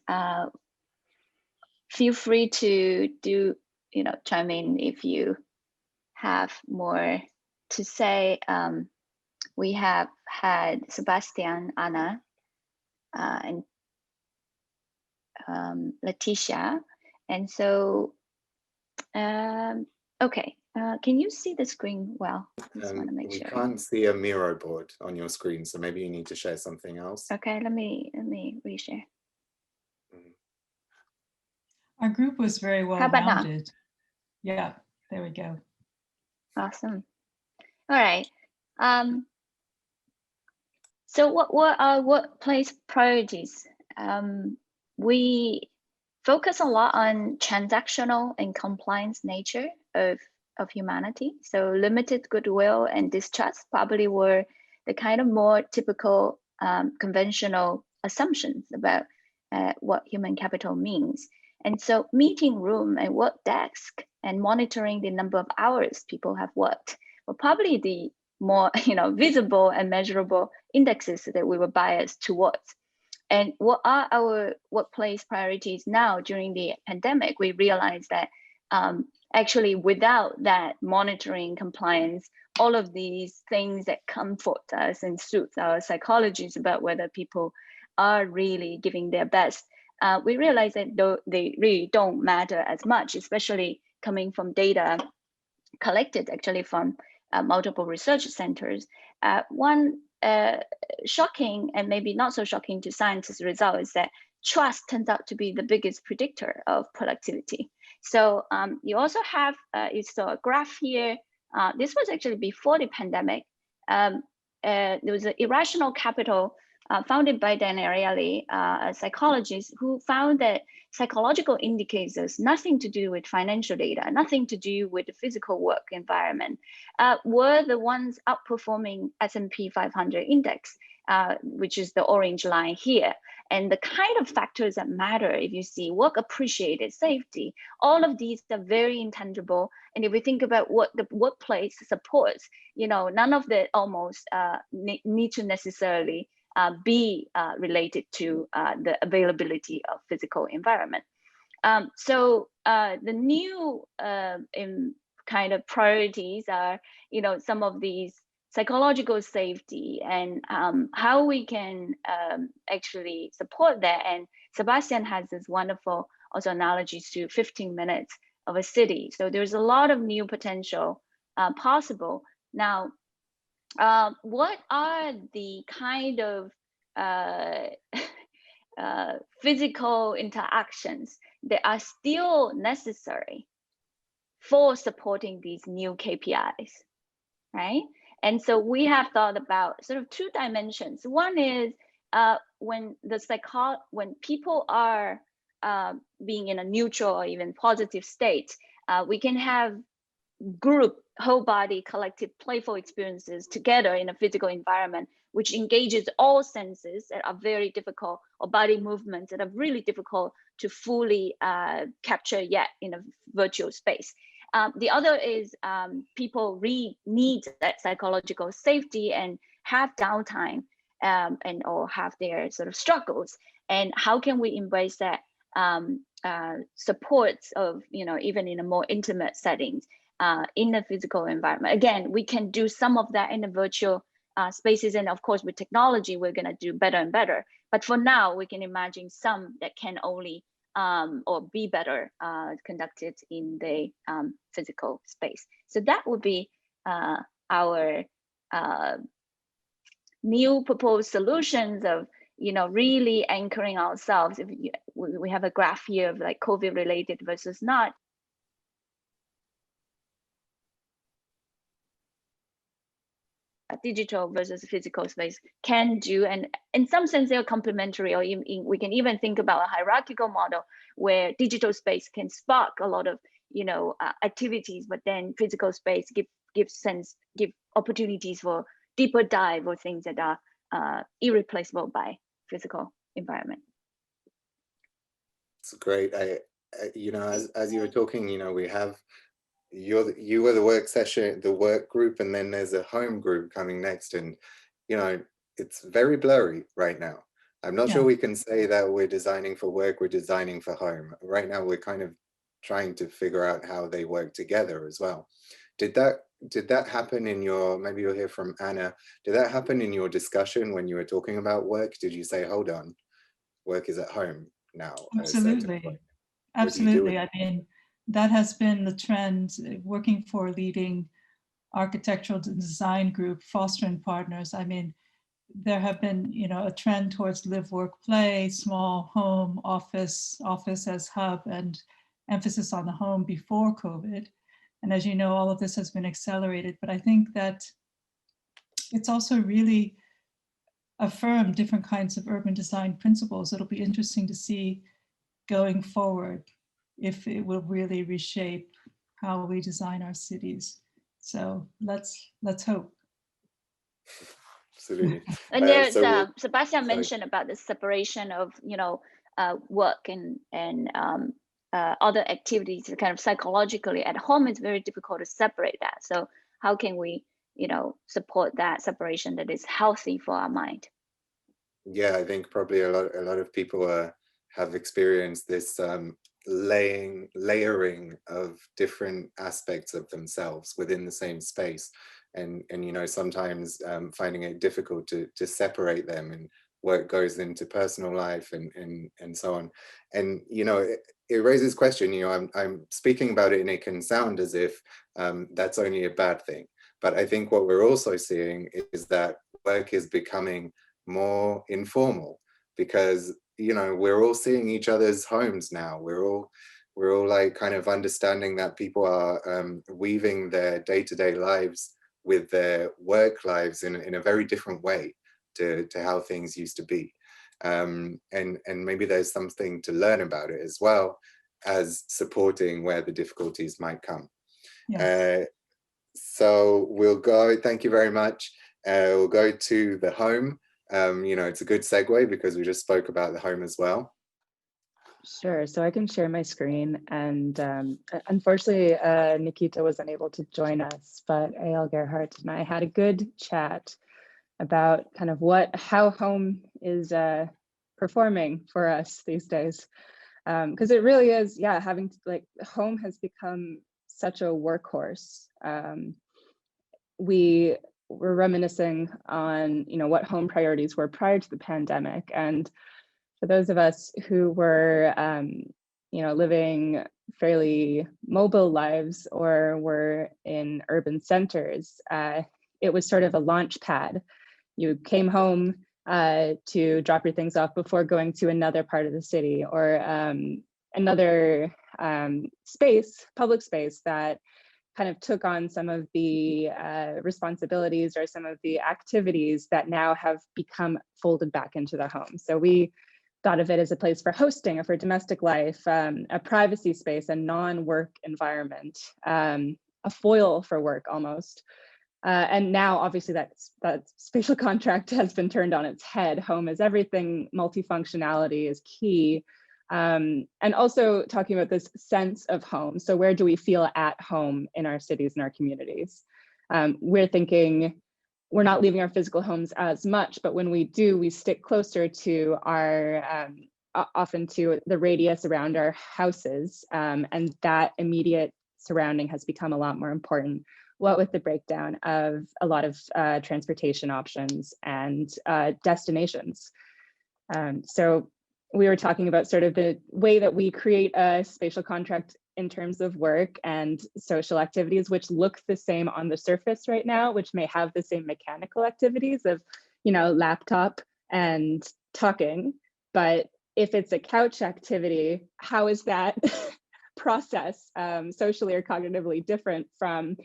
Feel free to chime in if you have more to say. We have had Sebastian, Anna, and Letitia, and so okay. Can you see the screen well? I just want to make sure. We can't see a Miro board on your screen, so maybe you need to share something else. Okay, let me reshare. Our group was very well rounded. Yeah, there we go. Awesome. All right. So what are workplace priorities? We focus a lot on transactional and compliance nature of humanity. So limited goodwill and distrust probably were the kind of more typical conventional assumptions about what human capital means. And so meeting room and work desk and monitoring the number of hours people have worked were probably the more visible and measurable indexes that we were biased towards. And what are our workplace priorities now during the pandemic? We realized that actually without that monitoring, compliance, all of these things that comfort us and suit our psychologies about whether people are really giving their best, we realize that they really don't matter as much, especially coming from data collected actually from multiple research centers. One shocking and maybe not so shocking to scientists result is that trust turns out to be the biggest predictor of productivity. So you also have, you saw a graph here. This was actually before the pandemic. There was an irrational capital founded by Dan Ariely, a psychologist, who found that psychological indicators, nothing to do with financial data, nothing to do with the physical work environment, were the ones outperforming S&P 500 index, which is the orange line here. And the kind of factors that matter, if you see work appreciated, safety, all of these are very intangible. And if we think about what the workplace supports, none of that almost need to necessarily be related to the availability of physical environment. So the new kind of priorities are, some of these psychological safety and how we can actually support that. And Sebastian has this wonderful also analogies to 15 minutes of a city. So there's a lot of new potential possible. Now, what are the kind of physical interactions that are still necessary for supporting these new KPIs, right? And so we have thought about sort of two dimensions. One is when people are being in a neutral or even positive state, we can have group, whole body, collective, playful experiences together in a physical environment, which engages all senses that are very difficult, or body movements that are really difficult to fully capture yet in a virtual space. The other is people need that psychological safety and have downtime and or have their sort of struggles. And how can we embrace that supports of, even in a more intimate settings in the physical environment? Again, we can do some of that in the virtual spaces. And of course, with technology, we're going to do better and better. But for now, we can imagine some that can only or be better conducted in the physical space. So that would be our new proposed solutions of, really anchoring ourselves. If we have a graph here of like COVID related versus not. digital versus physical space can do, and in some sense they are complementary, or we can even think about a hierarchical model where digital space can spark a lot of activities, but then physical space give opportunities for deeper dive or things that are irreplaceable by physical environment. It's great. I as you were talking, we have you were the work session, the work group, and then there's a home group coming next, and it's very blurry right now. I'm not sure we can say that we're designing for work, we're designing for home. Right now we're kind of trying to figure out how they work together as well. Did that happen in your, maybe you'll hear from Anna, did that happen in your discussion when you were talking about work? Did you say, hold on, work is at home now? Absolutely. Absolutely. I mean, that has been the trend, working for a leading architectural design group, Foster and Partners. I mean, there have been, a trend towards live, work, play, small home, office as hub, and emphasis on the home before COVID. And as you know, all of this has been accelerated, but I think that it's also really affirmed different kinds of urban design principles. It'll be interesting to see going forward if it will really reshape how we design our cities. So let's hope. Absolutely. And there's Sebastian mentioned about the separation of work and other activities. Kind of psychologically at home, it's very difficult to separate that. So how can we support that separation that is healthy for our mind? Yeah, I think probably a lot of people have experienced this layering of different aspects of themselves within the same space, and sometimes finding it difficult to separate them, and work goes into personal life and so on. And it raises question. I'm speaking about it and it can sound as if that's only a bad thing, but I think what we're also seeing is that work is becoming more informal, because we're all seeing each other's homes now. We're all like kind of understanding that people are weaving their day-to-day lives with their work lives in a very different way to how things used to be, and maybe there's something to learn about it as well as supporting where the difficulties might come. Yes. So we'll go, thank you very much. We'll go to the home. It's a good segue because we just spoke about the home as well. Sure, so I can share my screen, and unfortunately Nikita was unable to join us, but A.L. Gerhardt and I had a good chat about kind of how home is performing for us these days, because it really is, home has become such a workhorse. We were reminiscing on what home priorities were prior to the pandemic, and for those of us who were living fairly mobile lives or were in urban centers, it was sort of a launch pad. You came home to drop your things off before going to another part of the city, or another public space that kind of took on some of the responsibilities or some of the activities that now have become folded back into the home. So we thought of it as a place for hosting or for domestic life, a privacy space, a non-work environment, a foil for work almost. And now obviously that spatial contract has been turned on its head. Home is everything, multifunctionality is key. And also talking about this sense of home. So where do we feel at home in our cities and our communities? We're thinking we're not leaving our physical homes as much, but when we do, we stick closer to our, often to the radius around our houses. And that immediate surrounding has become a lot more important. What with the breakdown of a lot of transportation options and destinations. So we were talking about sort of the way that we create a spatial contract in terms of work and social activities, which look the same on the surface right now, which may have the same mechanical activities of, laptop and talking. But if it's a couch activity, how is that process socially or cognitively different from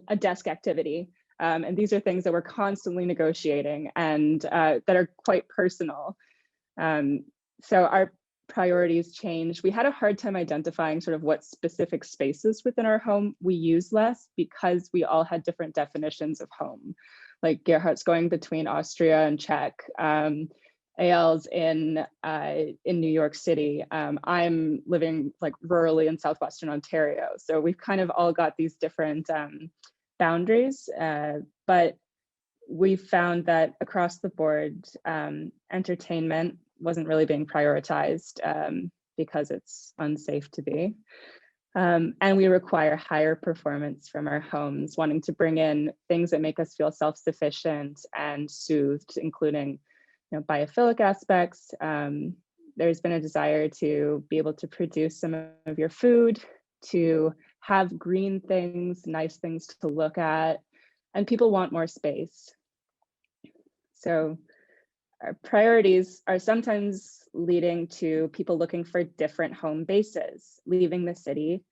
a desk activity? And these are things that we're constantly negotiating and that are quite personal. So our priorities changed. We had a hard time identifying sort of what specific spaces within our home we use less, because we all had different definitions of home. Like Gerhardt's going between Austria and Czech. Eyal's in New York City. I'm living like rurally in southwestern Ontario. So we've kind of all got these different boundaries, but we found that across the board, entertainment wasn't really being prioritized because it's unsafe to be. And we require higher performance from our homes, wanting to bring in things that make us feel self-sufficient and soothed, including biophilic aspects. There's been a desire to be able to produce some of your food, to have green things, nice things to look at, and people want more space. So our priorities are sometimes leading to people looking for different home bases, leaving the city,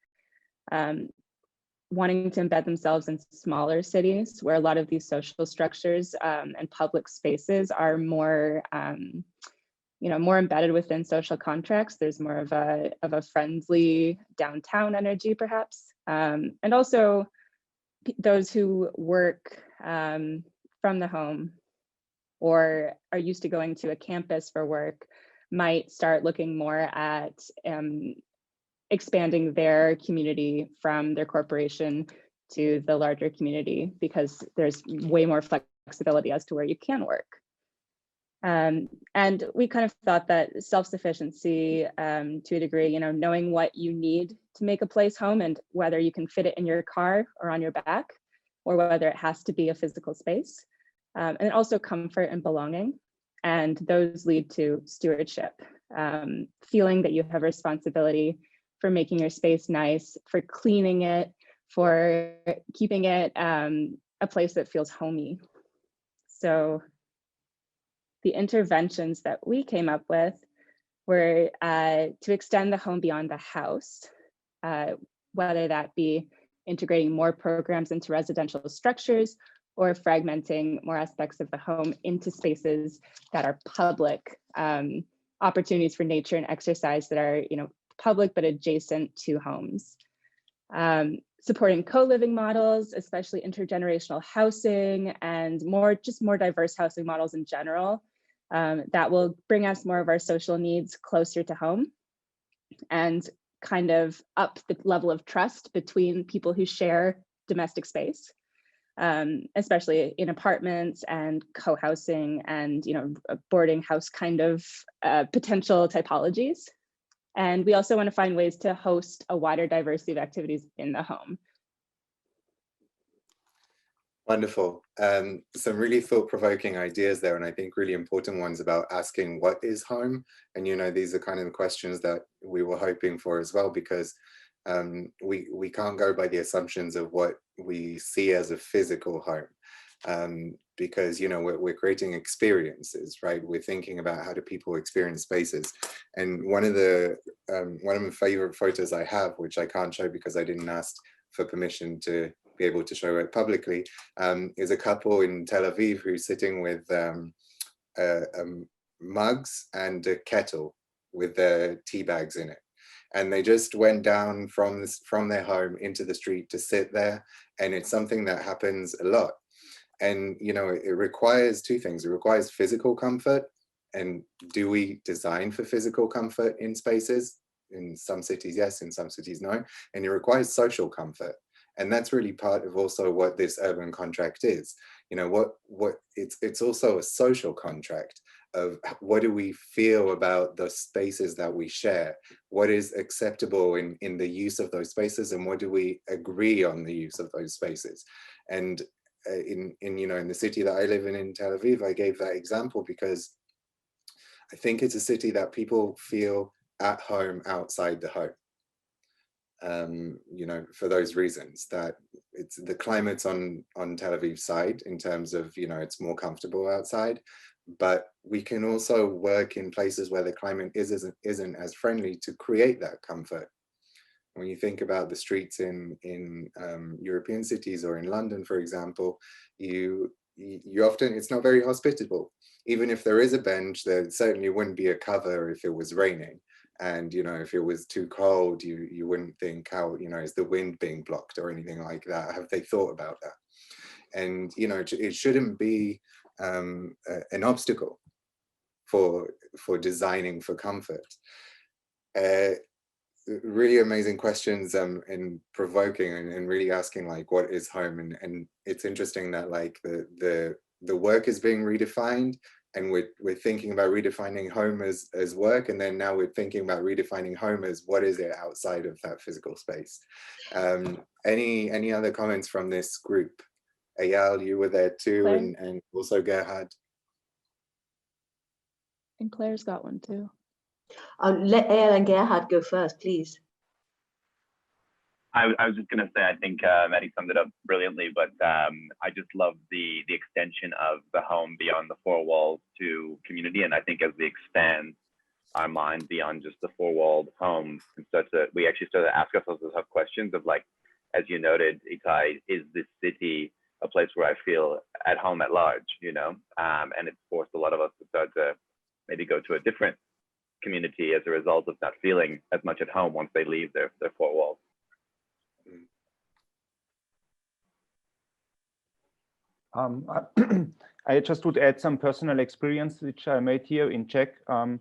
wanting to embed themselves in smaller cities where a lot of these social structures and public spaces are more, more embedded within social contracts. There's more of a friendly downtown energy, perhaps, and also those who work from the home or are used to going to a campus for work might start looking more at expanding their community from their corporation to the larger community, because there's way more flexibility as to where you can work. And we kind of thought that self-sufficiency to a degree, knowing what you need to make a place home and whether you can fit it in your car or on your back, or whether it has to be a physical space. And also comfort and belonging. And those lead to stewardship, feeling that you have responsibility for making your space nice, for cleaning it, for keeping it a place that feels homey. So the interventions that we came up with were to extend the home beyond the house, whether that be integrating more programs into residential structures or fragmenting more aspects of the home into spaces that are public, opportunities for nature and exercise that are, public but adjacent to homes. Supporting co-living models, especially intergenerational housing, and more diverse housing models in general, that will bring us more of our social needs closer to home and kind of up the level of trust between people who share domestic space. Especially in apartments and co-housing and boarding house kind of potential typologies. And we also want to find ways to host a wider diversity of activities in the home. Wonderful. Some really thought-provoking ideas there, and I think really important ones about asking what is home. And these are kind of the questions that we were hoping for as well, because we can't go by the assumptions of what we see as a physical home, because we're creating experiences, right? We're thinking about how do people experience spaces. And one of my favorite photos I have, which I can't show because I didn't ask for permission to be able to show it publicly, is a couple in Tel Aviv who's sitting with mugs and a kettle with their tea bags in it. And they just went down from their home into the street to sit there. And it's something that happens a lot. And, it requires two things. It requires physical comfort. And do we design for physical comfort in spaces? In some cities, yes. In some cities, no. And it requires social comfort. And that's really part of also what this urban contract is. It's also a social contract of what do we feel about the spaces that we share, what is acceptable in the use of those spaces, and what do we agree on the use of those spaces. And in the city that I live in Tel Aviv, I gave that example because I think it's a city that people feel at home outside the home. For those reasons, that it's the climate's on Tel Aviv side in terms of, it's more comfortable outside, but we can also work in places where the climate isn't as friendly to create that comfort. When you think about the streets in European cities or in London, for example, you often, it's not very hospitable. Even if there is a bench, there certainly wouldn't be a cover if it was raining. And, you know, if it was too cold, you wouldn't think, how, you know, is the wind being blocked or anything like that? Have they thought about that? And, you know, it shouldn't be an obstacle for designing for comfort. Really amazing questions and provoking and really asking, like, what is home? And it's interesting that, like, the work is being redefined, and we're thinking about redefining home as work, and then now we're thinking about redefining home as what is it outside of that physical space. Any other comments from this group? Eyal, you were there too, Clare? and also Gerhard. And Claire's got one too. Let Eyal and Gerhard go first, please. I was just going to say, I think Maddie summed it up brilliantly, but I just love the extension of the home beyond the four walls to community. And I think as we expand our mind beyond just the four-walled home, we actually start to ask ourselves those tough questions of, like, as you noted, Itai, is this city a place where I feel at home at large, you know? And it's forced a lot of us to start to maybe go to a different community as a result of not feeling as much at home once they leave their four walls. I just would add some personal experience which I made here in Czech. I'm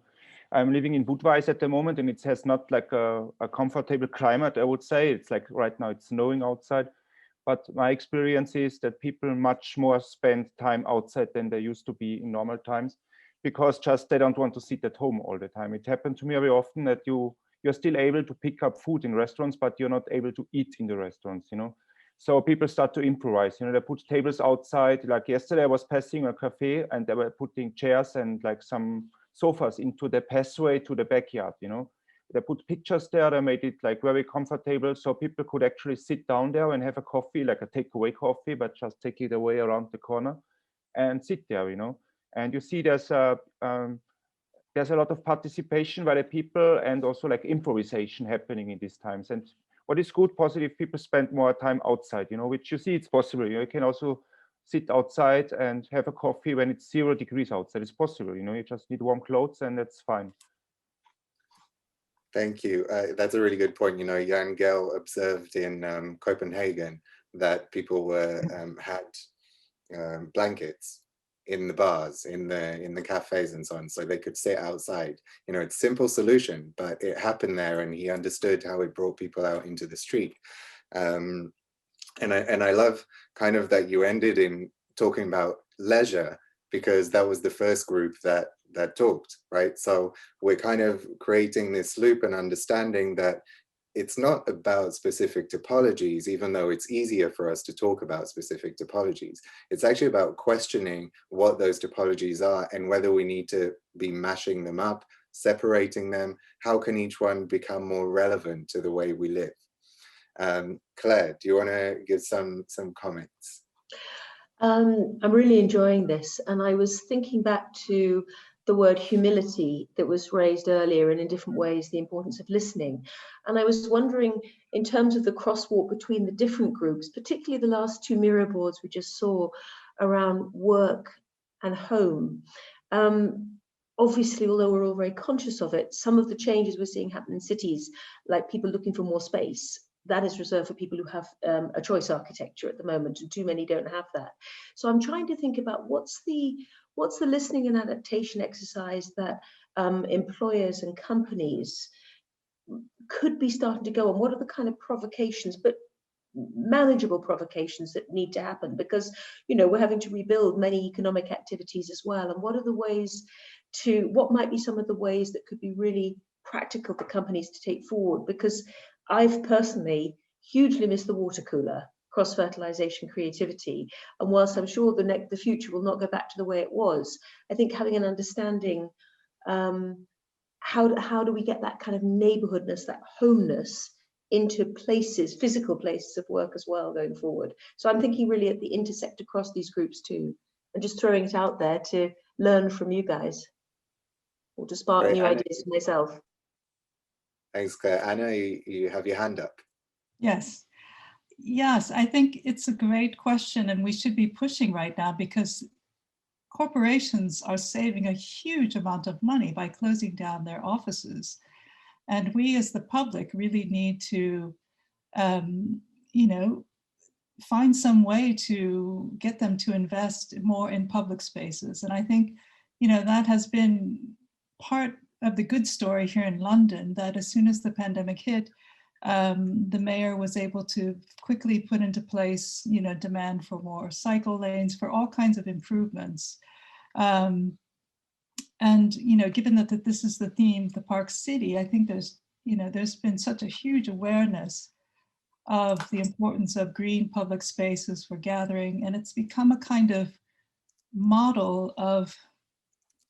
living in Budweis at the moment, and it has not like a comfortable climate, I would say. It's like right now it's snowing outside. But my experience is that people much more spend time outside than they used to be in normal times, because just they don't want to sit at home all the time. It happened to me very often that you're still able to pick up food in restaurants, but you're not able to eat in the restaurants, you know. So people start to improvise, you know, they put tables outside. Like yesterday I was passing a cafe and they were putting chairs and like some sofas into the pathway to the backyard, you know. They put pictures there, they made it like very comfortable, so people could actually sit down there and have a coffee, like a takeaway coffee, but just take it away around the corner and sit there, you know. And you see there's a lot of participation by the people and also like improvisation happening in these times. And what is good, positive, people spend more time outside, you know, which you see it's possible. You know, you can also sit outside and have a coffee when it's 0 degrees outside. It's possible, you know, you just need warm clothes and that's fine. Thank you. That's a really good point. You know, Jan Gehl observed in Copenhagen that people had blankets in the bars, in the cafes and so on, so they could sit outside. You know, it's a simple solution, but it happened there, and he understood how it brought people out into the street. And I love kind of that you ended in talking about leisure, because that was the first group that talked, right? So we're kind of creating this loop and understanding that it's not about specific topologies, even though it's easier for us to talk about specific topologies. It's actually about questioning what those topologies are and whether we need to be mashing them up, separating them. How can each one become more relevant to the way we live? Claire, do you want to give some comments? I'm really enjoying this, and I was thinking back to the word humility that was raised earlier, and in different ways the importance of listening. And I was wondering, in terms of the crosswalk between the different groups, particularly the last two mirror boards we just saw around work and home. Obviously, although we're all very conscious of it, some of the changes we're seeing happen in cities, like people looking for more space, that is reserved for people who have a choice architecture at the moment, and too many don't have that. So I'm trying to think about what's the listening and adaptation exercise that employers and companies could be starting to go on. What are the kind of provocations, but manageable provocations, that need to happen? Because, you know, we're having to rebuild many economic activities as well. And what are the ways what might be some of the ways that could be really practical for companies to take forward? Because I've personally hugely missed the water cooler, cross-fertilization, creativity. And whilst I'm sure the future will not go back to the way it was, I think having an understanding, how do we get that kind of neighborhoodness, that homeness, into places, physical places of work as well going forward? So I'm thinking really at the intersect across these groups too, and just throwing it out there to learn from you guys, or to spark new ideas for myself. Thanks, Claire. Anna, you have your hand up. Yes. Yes, I think it's a great question, and we should be pushing right now because corporations are saving a huge amount of money by closing down their offices. And we as the public really need to, you know, find some way to get them to invest more in public spaces. And I think, you know, that has been part of the good story here in London, that as soon as the pandemic hit, the mayor was able to quickly put into place, you know, demand for more cycle lanes, for all kinds of improvements. And, you know, given that this is the theme, the Park City, I think there's, you know, there's been such a huge awareness of the importance of green public spaces for gathering. And it's become a kind of model of,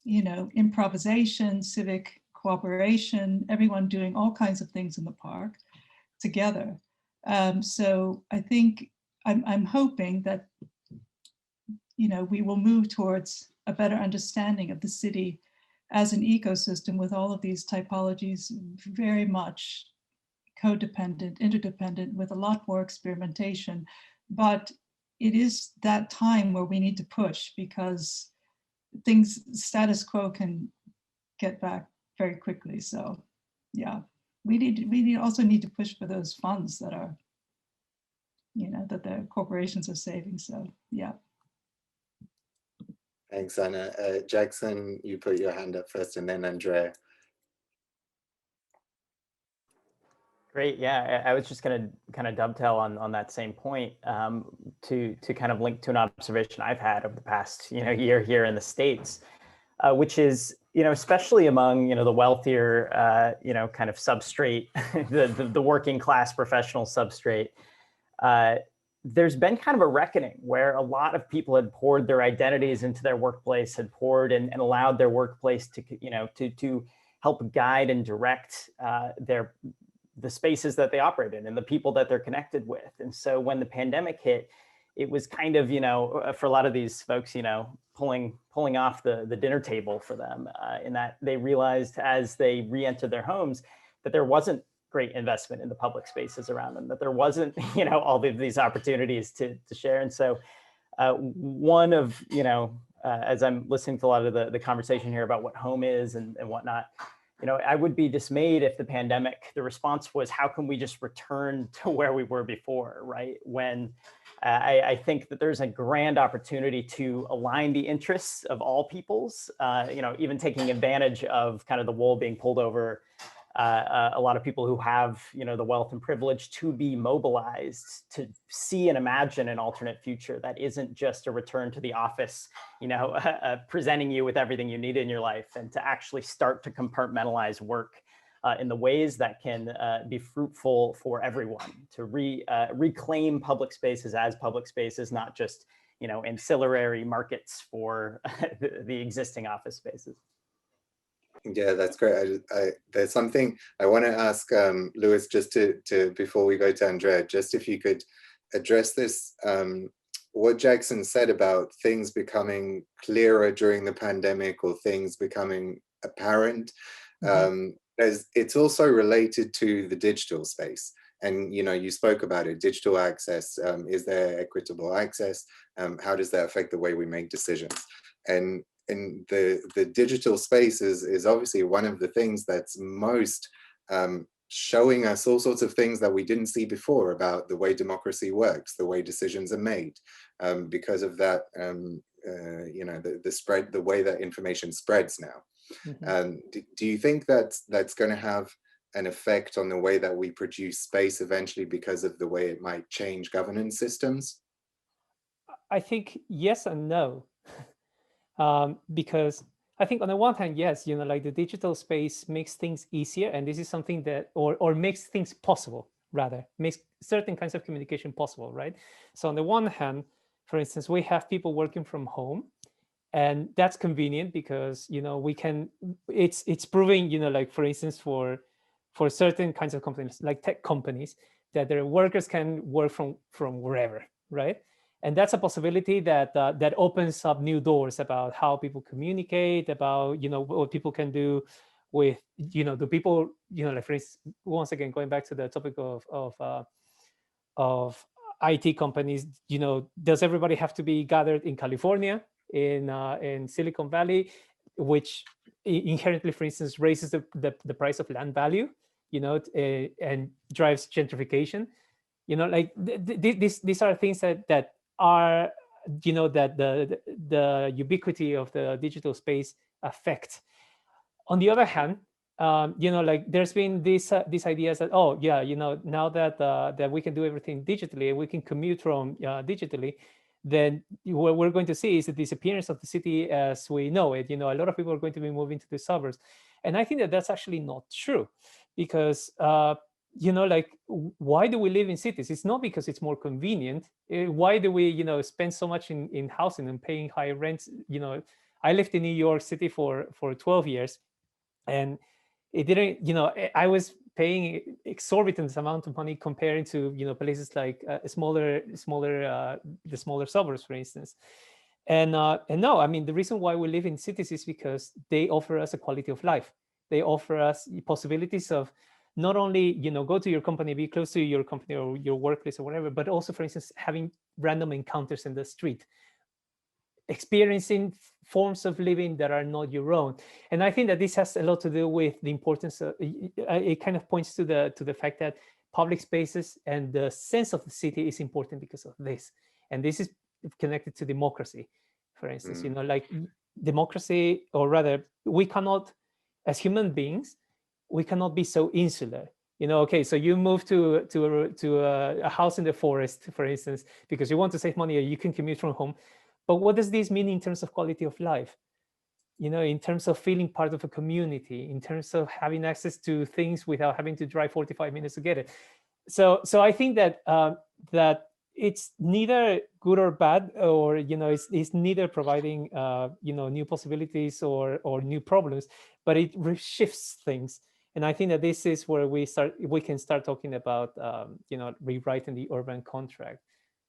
you know, improvisation, civic cooperation, everyone doing all kinds of things in the park together. So I think I'm hoping that, you know, we will move towards a better understanding of the city as an ecosystem with all of these typologies very much codependent, interdependent, with a lot more experimentation. But it is that time where we need to push, because things, status quo can get back very quickly. So yeah, we also need to push for those funds that are, you know, that the corporations are saving. So yeah. Thanks, Anna. Jackson, you put your hand up first, and then Andrea. Great. Yeah, I was just going to kind of dovetail on that same point, to kind of link to an observation I've had over the past, you know, year here in the States, which is, you know, especially among, you know, the wealthier, you know, kind of substrate, the working class professional substrate. There's been kind of a reckoning where a lot of people had poured their identities into their workplace, had poured and allowed their workplace to, you know, to help guide and direct the spaces that they operate in and the people that they're connected with. And so when the pandemic hit, it was kind of, you know, for a lot of these folks, you know, pulling off the dinner table for them, in that they realized as they re-entered their homes that there wasn't great investment in the public spaces around them, that there wasn't, you know, all of these opportunities to share. And so one of, you know, as I'm listening to a lot of the conversation here about what home is and whatnot, you know, I would be dismayed if the pandemic, the response was, how can we just return to where we were before, right? When I think that there's a grand opportunity to align the interests of all peoples, you know, even taking advantage of kind of the wool being pulled over a lot of people who have, you know, the wealth and privilege to be mobilized to see and imagine an alternate future that isn't just a return to the office, you know, presenting you with everything you need in your life, and to actually start to compartmentalize work in the ways that can be fruitful for everyone, to reclaim public spaces as public spaces, not just, you know, ancillary markets for the existing office spaces. Yeah, that's great. There's something I want to ask Lewis, just to before we go to Andrea, just if you could address this, what Jackson said about things becoming clearer during the pandemic, or things becoming apparent. It's also related to the digital space. And, you know, you spoke about it, digital access. Is there equitable access? How does that affect the way we make decisions? And the digital space is obviously one of the things that's most showing us all sorts of things that we didn't see before about the way democracy works, the way decisions are made, because of that, you know, the way that information spreads now. Do you think that's going to have an effect on the way that we produce space eventually, because of the way it might change governance systems? I think yes and no. Because I think on the one hand, yes, you know, like the digital space makes things easier, and this is something that, or makes things possible, rather, makes certain kinds of communication possible, right? So on the one hand, for instance, we have people working from home, and that's convenient because, you know, we can, it's proving, you know, like for instance, for certain kinds of companies, like tech companies, that their workers can work from wherever, right? And that's a possibility that that opens up new doors about how people communicate, about, you know, what people can do with, do people, like for instance, once again, going back to the topic of IT companies, does everybody have to be gathered in California, in Silicon Valley, which inherently, for instance, raises the price of land value, and drives gentrification. Like these are things that are, that the ubiquity of the digital space affect. On the other hand, like there's been these ideas that, oh yeah, now that we can do everything digitally, we can commute from digitally, then what we're going to see is the disappearance of the city as we know it. A lot of people are going to be moving to the suburbs, and I think that that's actually not true, because like, why do we live in cities? It's not because it's more convenient. Why do we spend so much in housing and paying high rents? I lived in New York City for 12 years, and it didn't, I was paying exorbitant amount of money comparing to places like the smaller suburbs, for instance. And no, I mean, the reason why we live in cities is because they offer us a quality of life. They offer us possibilities of not only go to your company, be close to your company or your workplace or whatever, but also, for instance, having random encounters in the street, experiencing forms of living that are not your own. And I think that this has a lot to do with the importance of, it kind of points to the fact that public spaces and the sense of the city is important because of this. And this is connected to democracy, for instance. Like democracy, or rather, we cannot, as human beings, we cannot be so insular. Okay, so you move to a house in the forest, for instance, because you want to save money, or you can commute from home. But what does this mean in terms of quality of life? In terms of feeling part of a community, in terms of having access to things without having to drive 45 minutes to get it. So I think that that it's neither good or bad, or it's neither providing new possibilities or new problems, but it shifts things. And I think that this is where we can start talking about rewriting the urban contract.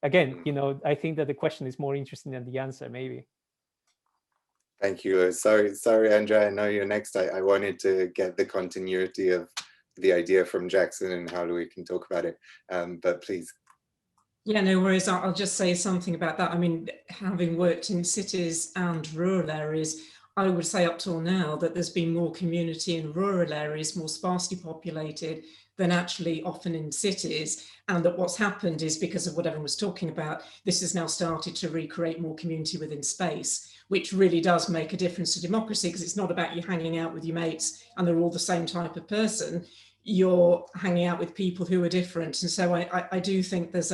Again, I think that the question is more interesting than the answer, maybe. Thank you. Sorry, Andrea, I know you're next. I wanted to get the continuity of the idea from Jackson and how we can talk about it. But please. Yeah, no worries. I'll just say something about that. I mean, having worked in cities and rural areas, I would say up till now that there's been more community in rural areas, more sparsely populated than actually often in cities. And that what's happened is, because of what everyone was talking about, this has now started to recreate more community within space, which really does make a difference to democracy, because it's not about you hanging out with your mates and they're all the same type of person. You're hanging out with people who are different. And so I do think there's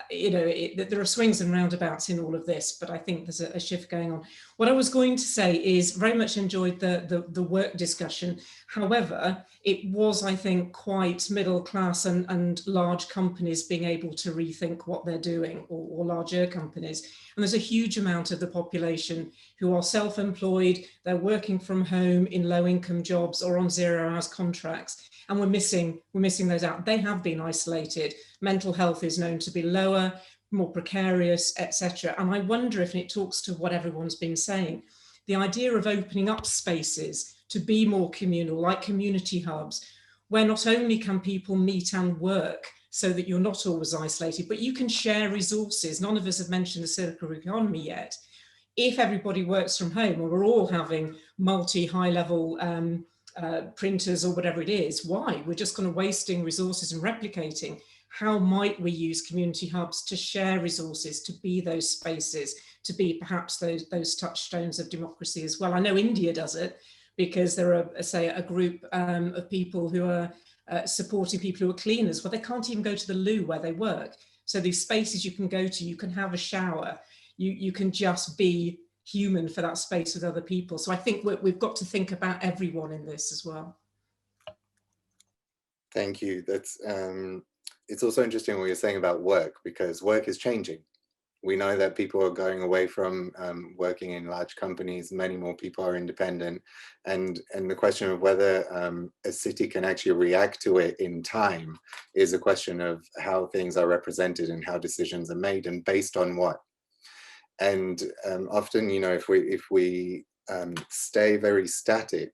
there are swings and roundabouts in all of this, but I think there's a shift going on. What I was going to say is very much enjoyed the work discussion. However, it was, I think, quite middle class and large companies being able to rethink what they're doing, or larger companies. And there's a huge amount of the population who are self-employed, they're working from home in low-income jobs or on 0 hours contracts. And we're missing those out. They have been isolated. Mental health is known to be lower, more precarious, etc. And I wonder if, and it talks to what everyone's been saying, the idea of opening up spaces to be more communal, like community hubs, where not only can people meet and work so that you're not always isolated, but you can share resources. None of us have mentioned the circular economy yet. If everybody works from home, or we're all having high-level printers or whatever it is, why? We're just kind of wasting resources and replicating. How might we use community hubs to share resources, to be those spaces, to be perhaps those touchstones of democracy as well? I know India does it, because there are, say, a group of people who are supporting people who are cleaners, where they can't even go to the loo where they work. So these spaces you can go to, you can have a shower, you can just be human for that space with other people. So I think we've got to think about everyone in this as well. Thank you. That's it's also interesting what you're saying about work, because work is changing. We know that people are going away from working in large companies. Many more people are independent, and the question of whether a city can actually react to it in time is a question of how things are represented and how decisions are made, and based on what. And often, if we stay very static,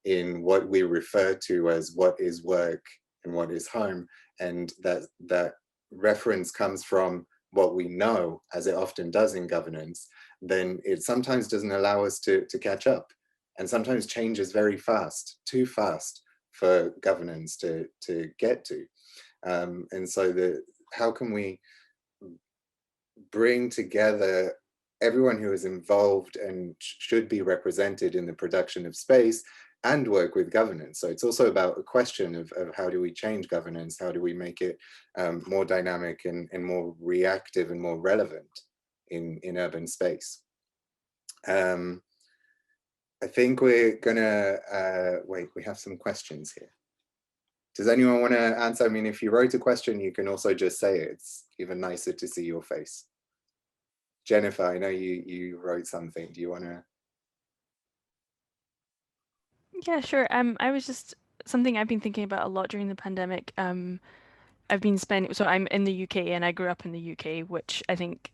in what we refer to as what is work and what is home, and that reference comes from what we know, as it often does in governance, then it sometimes doesn't allow us to catch up. And sometimes change is very fast, too fast for governance to get to. And so how can we bring together everyone who is involved and should be represented in the production of space and work with governance? So it's also about a question of how do we change governance? How do we make it more dynamic and more reactive and more relevant in urban space? I think we're gonna, wait, we have some questions here. Does anyone want to answer? I mean, if you wrote a question, you can also just say it. It's even nicer to see your face. Jennifer, I know you wrote something. Do you want to? Yeah, sure. I was just something I've been thinking about a lot during the pandemic. I've been spending, so I'm in the UK and I grew up in the UK, which I think,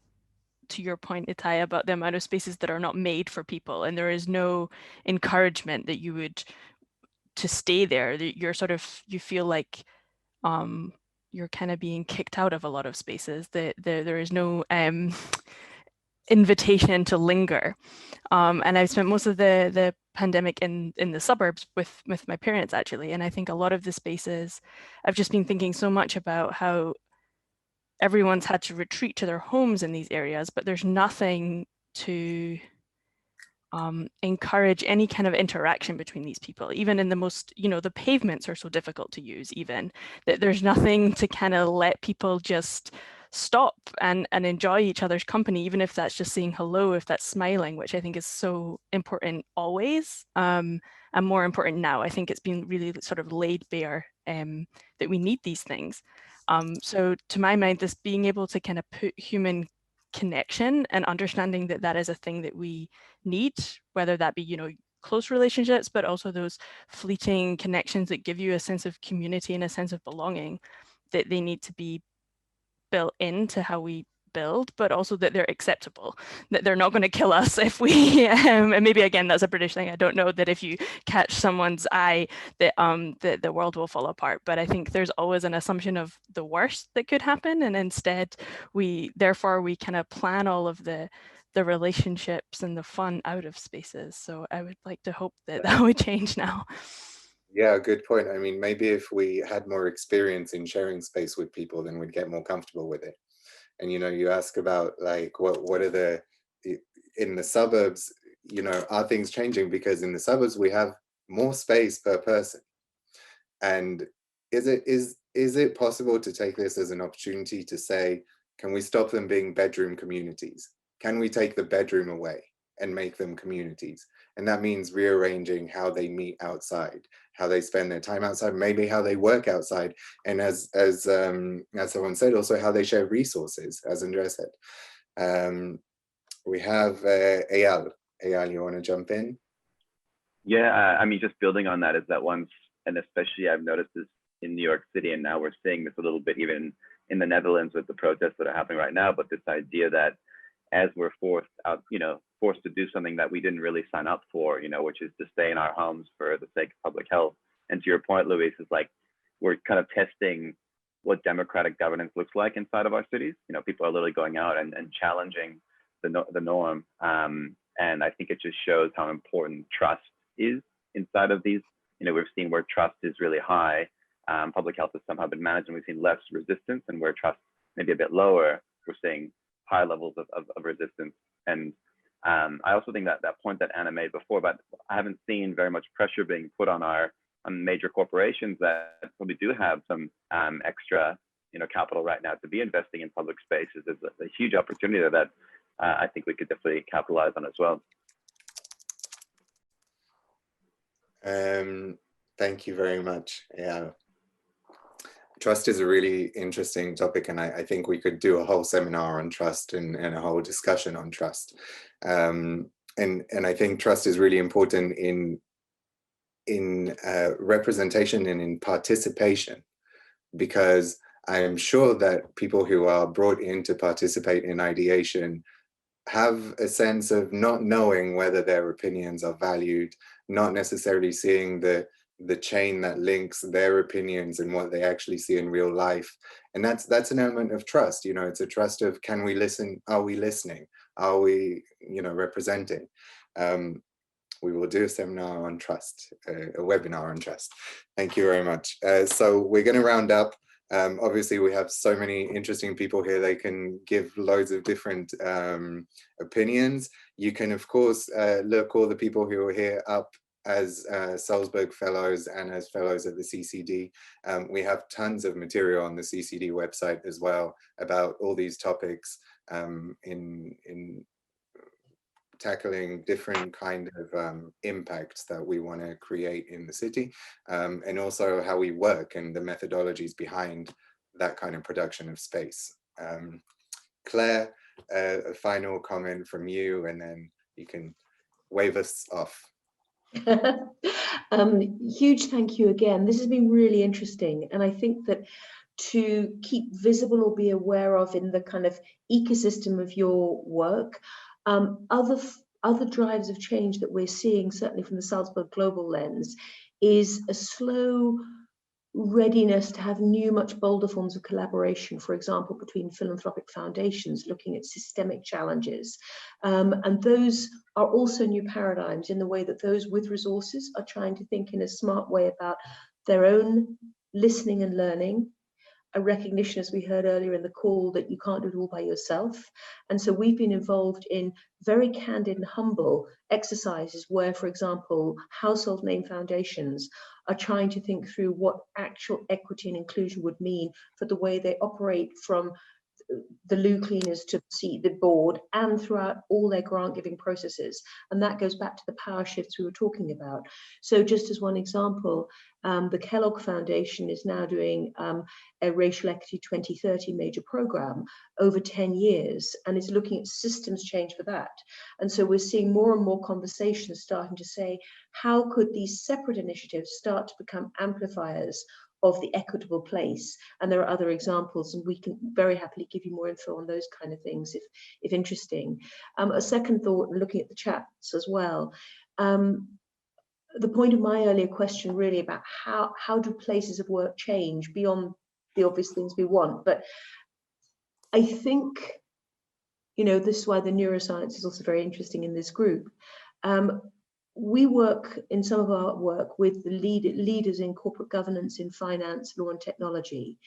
to your point, Itai, about the amount of spaces that are not made for people, and there is no encouragement that you would to stay there. You're sort of, you feel like you're kind of being kicked out of a lot of spaces. There is no invitation to linger. And I've spent most of the pandemic in the suburbs with my parents, actually. And I think a lot of the spaces, I've just been thinking so much about how everyone's had to retreat to their homes in these areas, but there's nothing to encourage any kind of interaction between these people. Even in the most, the pavements are so difficult to use, even that there's nothing to kind of let people just stop and enjoy each other's company, even if that's just saying hello, if that's smiling, which I think is so important always, and more important now. I think it's been really sort of laid bare that we need these things. So to my mind, this being able to kind of put human connection and understanding that that is a thing that we need, whether that be, close relationships, but also those fleeting connections that give you a sense of community and a sense of belonging, that they need to be built into how we build, but also that they're acceptable, that they're not going to kill us if we and maybe again that's a British thing, I don't know, that if you catch someone's eye that the world will fall apart. But I think there's always an assumption of the worst that could happen, and instead we kind of plan all of the relationships and the fun out of spaces. So I would like to hope that that would change now. Yeah, good point. I mean, maybe if we had more experience in sharing space with people, then we'd get more comfortable with it. And, you ask about like, what are in the suburbs, are things changing? Because in the suburbs, we have more space per person. And is it possible to take this as an opportunity to say, can we stop them being bedroom communities? Can we take the bedroom away and make them communities? And that means rearranging how they meet outside, how they spend their time outside, maybe how they work outside, and as someone said, also how they share resources, as Andrea said. We have Eyal. Eyal, you want to jump in? Yeah, I mean, just building on that is that once, and especially I've noticed this in New York City, and now we're seeing this a little bit even in the Netherlands with the protests that are happening right now, but this idea that as we're forced to do something that we didn't really sign up for, which is to stay in our homes for the sake of public health. And to your point, Luis, is like, we're kind of testing what democratic governance looks like inside of our cities. People are literally going out and challenging the norm. And I think it just shows how important trust is inside of these. We've seen where trust is really high, public health has somehow been managed, and we've seen less resistance, and where trust may be a bit lower, we're seeing high levels of resistance. And I also think that point that Anna made before, about I haven't seen very much pressure being put on major corporations that probably do have some extra capital right now to be investing in public spaces. There's a huge opportunity there that I think we could definitely capitalize on as well. Thank you very much. Yeah. Trust is a really interesting topic, and I think we could do a whole seminar on trust and a whole discussion on trust. And I think trust is really important in representation and in participation, because I am sure that people who are brought in to participate in ideation have a sense of not knowing whether their opinions are valued, not necessarily seeing the chain that links their opinions and what they actually see in real life. And that's an element of trust. You know, it's a trust of, can we listen? Are we listening? Are we, you know, representing? We will do a seminar on trust, a webinar on trust. Thank you very much. So we're going to round up. Obviously, we have so many interesting people here. They can give loads of different opinions. You can, of course, look all the people who are here up as Salzburg fellows and as fellows at the CCD. We have tons of material on the CCD website as well about all these topics in tackling different kind of impacts that we want to create in the city, and also how we work and the methodologies behind that kind of production of space. Claire, a final comment from you, and then you can wave us off. Huge thank you again. This has been really interesting, and I think that to keep visible or be aware of in the kind of ecosystem of your work, other drives of change that we're seeing, certainly from the Salzburg global lens, is a slow readiness to have new, much bolder forms of collaboration, for example, between philanthropic foundations looking at systemic challenges. And those are also new paradigms in the way that those with resources are trying to think in a smart way about their own listening and learning, a recognition, as we heard earlier in the call, that you can't do it all by yourself. And so we've been involved in very candid and humble exercises where, for example, household name foundations are trying to think through what actual equity and inclusion would mean for the way they operate, from the loo cleaners to the board, and throughout all their grant giving processes. And that goes back to the power shifts we were talking about. So just as one example, the Kellogg Foundation is now doing a Racial Equity 2030 major program over 10 years, and is looking at systems change for that. And so we're seeing more and more conversations starting to say, how could these separate initiatives start to become amplifiers of the equitable place? And there are other examples, and we can very happily give you more info on those kind of things if interesting. A second thought, looking at the chats as well, the point of my earlier question really about how do places of work change beyond the obvious things we want. But I think, you know, this is why the neuroscience is also very interesting in this group. We work in some of our work with the leaders in corporate governance, in finance, law and technology.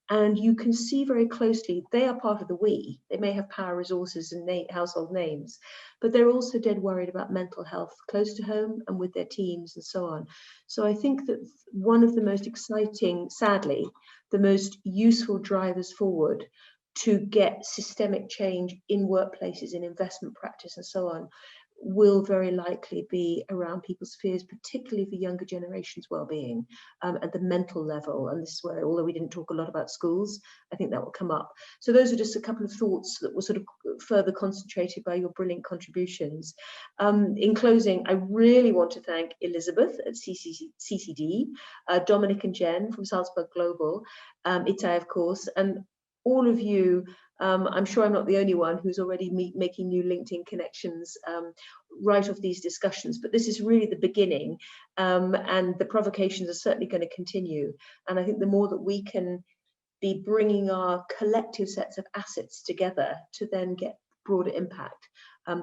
And you can see very closely, they are part of the we. They may have power, resources and household names, but they're also dead worried about mental health close to home and with their teams and so on. So I think that one of the most exciting, sadly, the most useful drivers forward to get systemic change in workplaces, in investment practice and so on, will very likely be around people's fears, particularly for younger generations' well-being, at the mental level. And this is where, although we didn't talk a lot about schools, I think that will come up. So those are just a couple of thoughts that were sort of further concentrated by your brilliant contributions. In closing, I really want to thank Elizabeth at CCD, Dominic and Jen from Salzburg Global, Itai, of course, and all of you. I'm sure I'm not the only one who's already making new LinkedIn connections right off these discussions, but this is really the beginning, and the provocations are certainly going to continue. And I think the more that we can be bringing our collective sets of assets together to then get broader impact,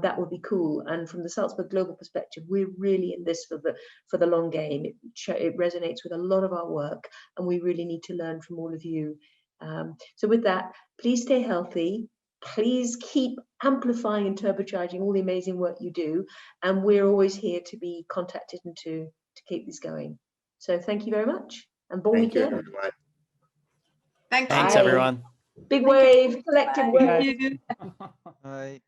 that would be cool. And from the Salzburg Global perspective, we're really in this for the long game. It resonates with a lot of our work, and we really need to learn from all of you. So with that, please stay healthy. Please keep amplifying and turbocharging all the amazing work you do. And we're always here to be contacted and to keep this going. So thank you very much. And bon weekend. Thanks, everyone. Big wave, collective wave. Bye.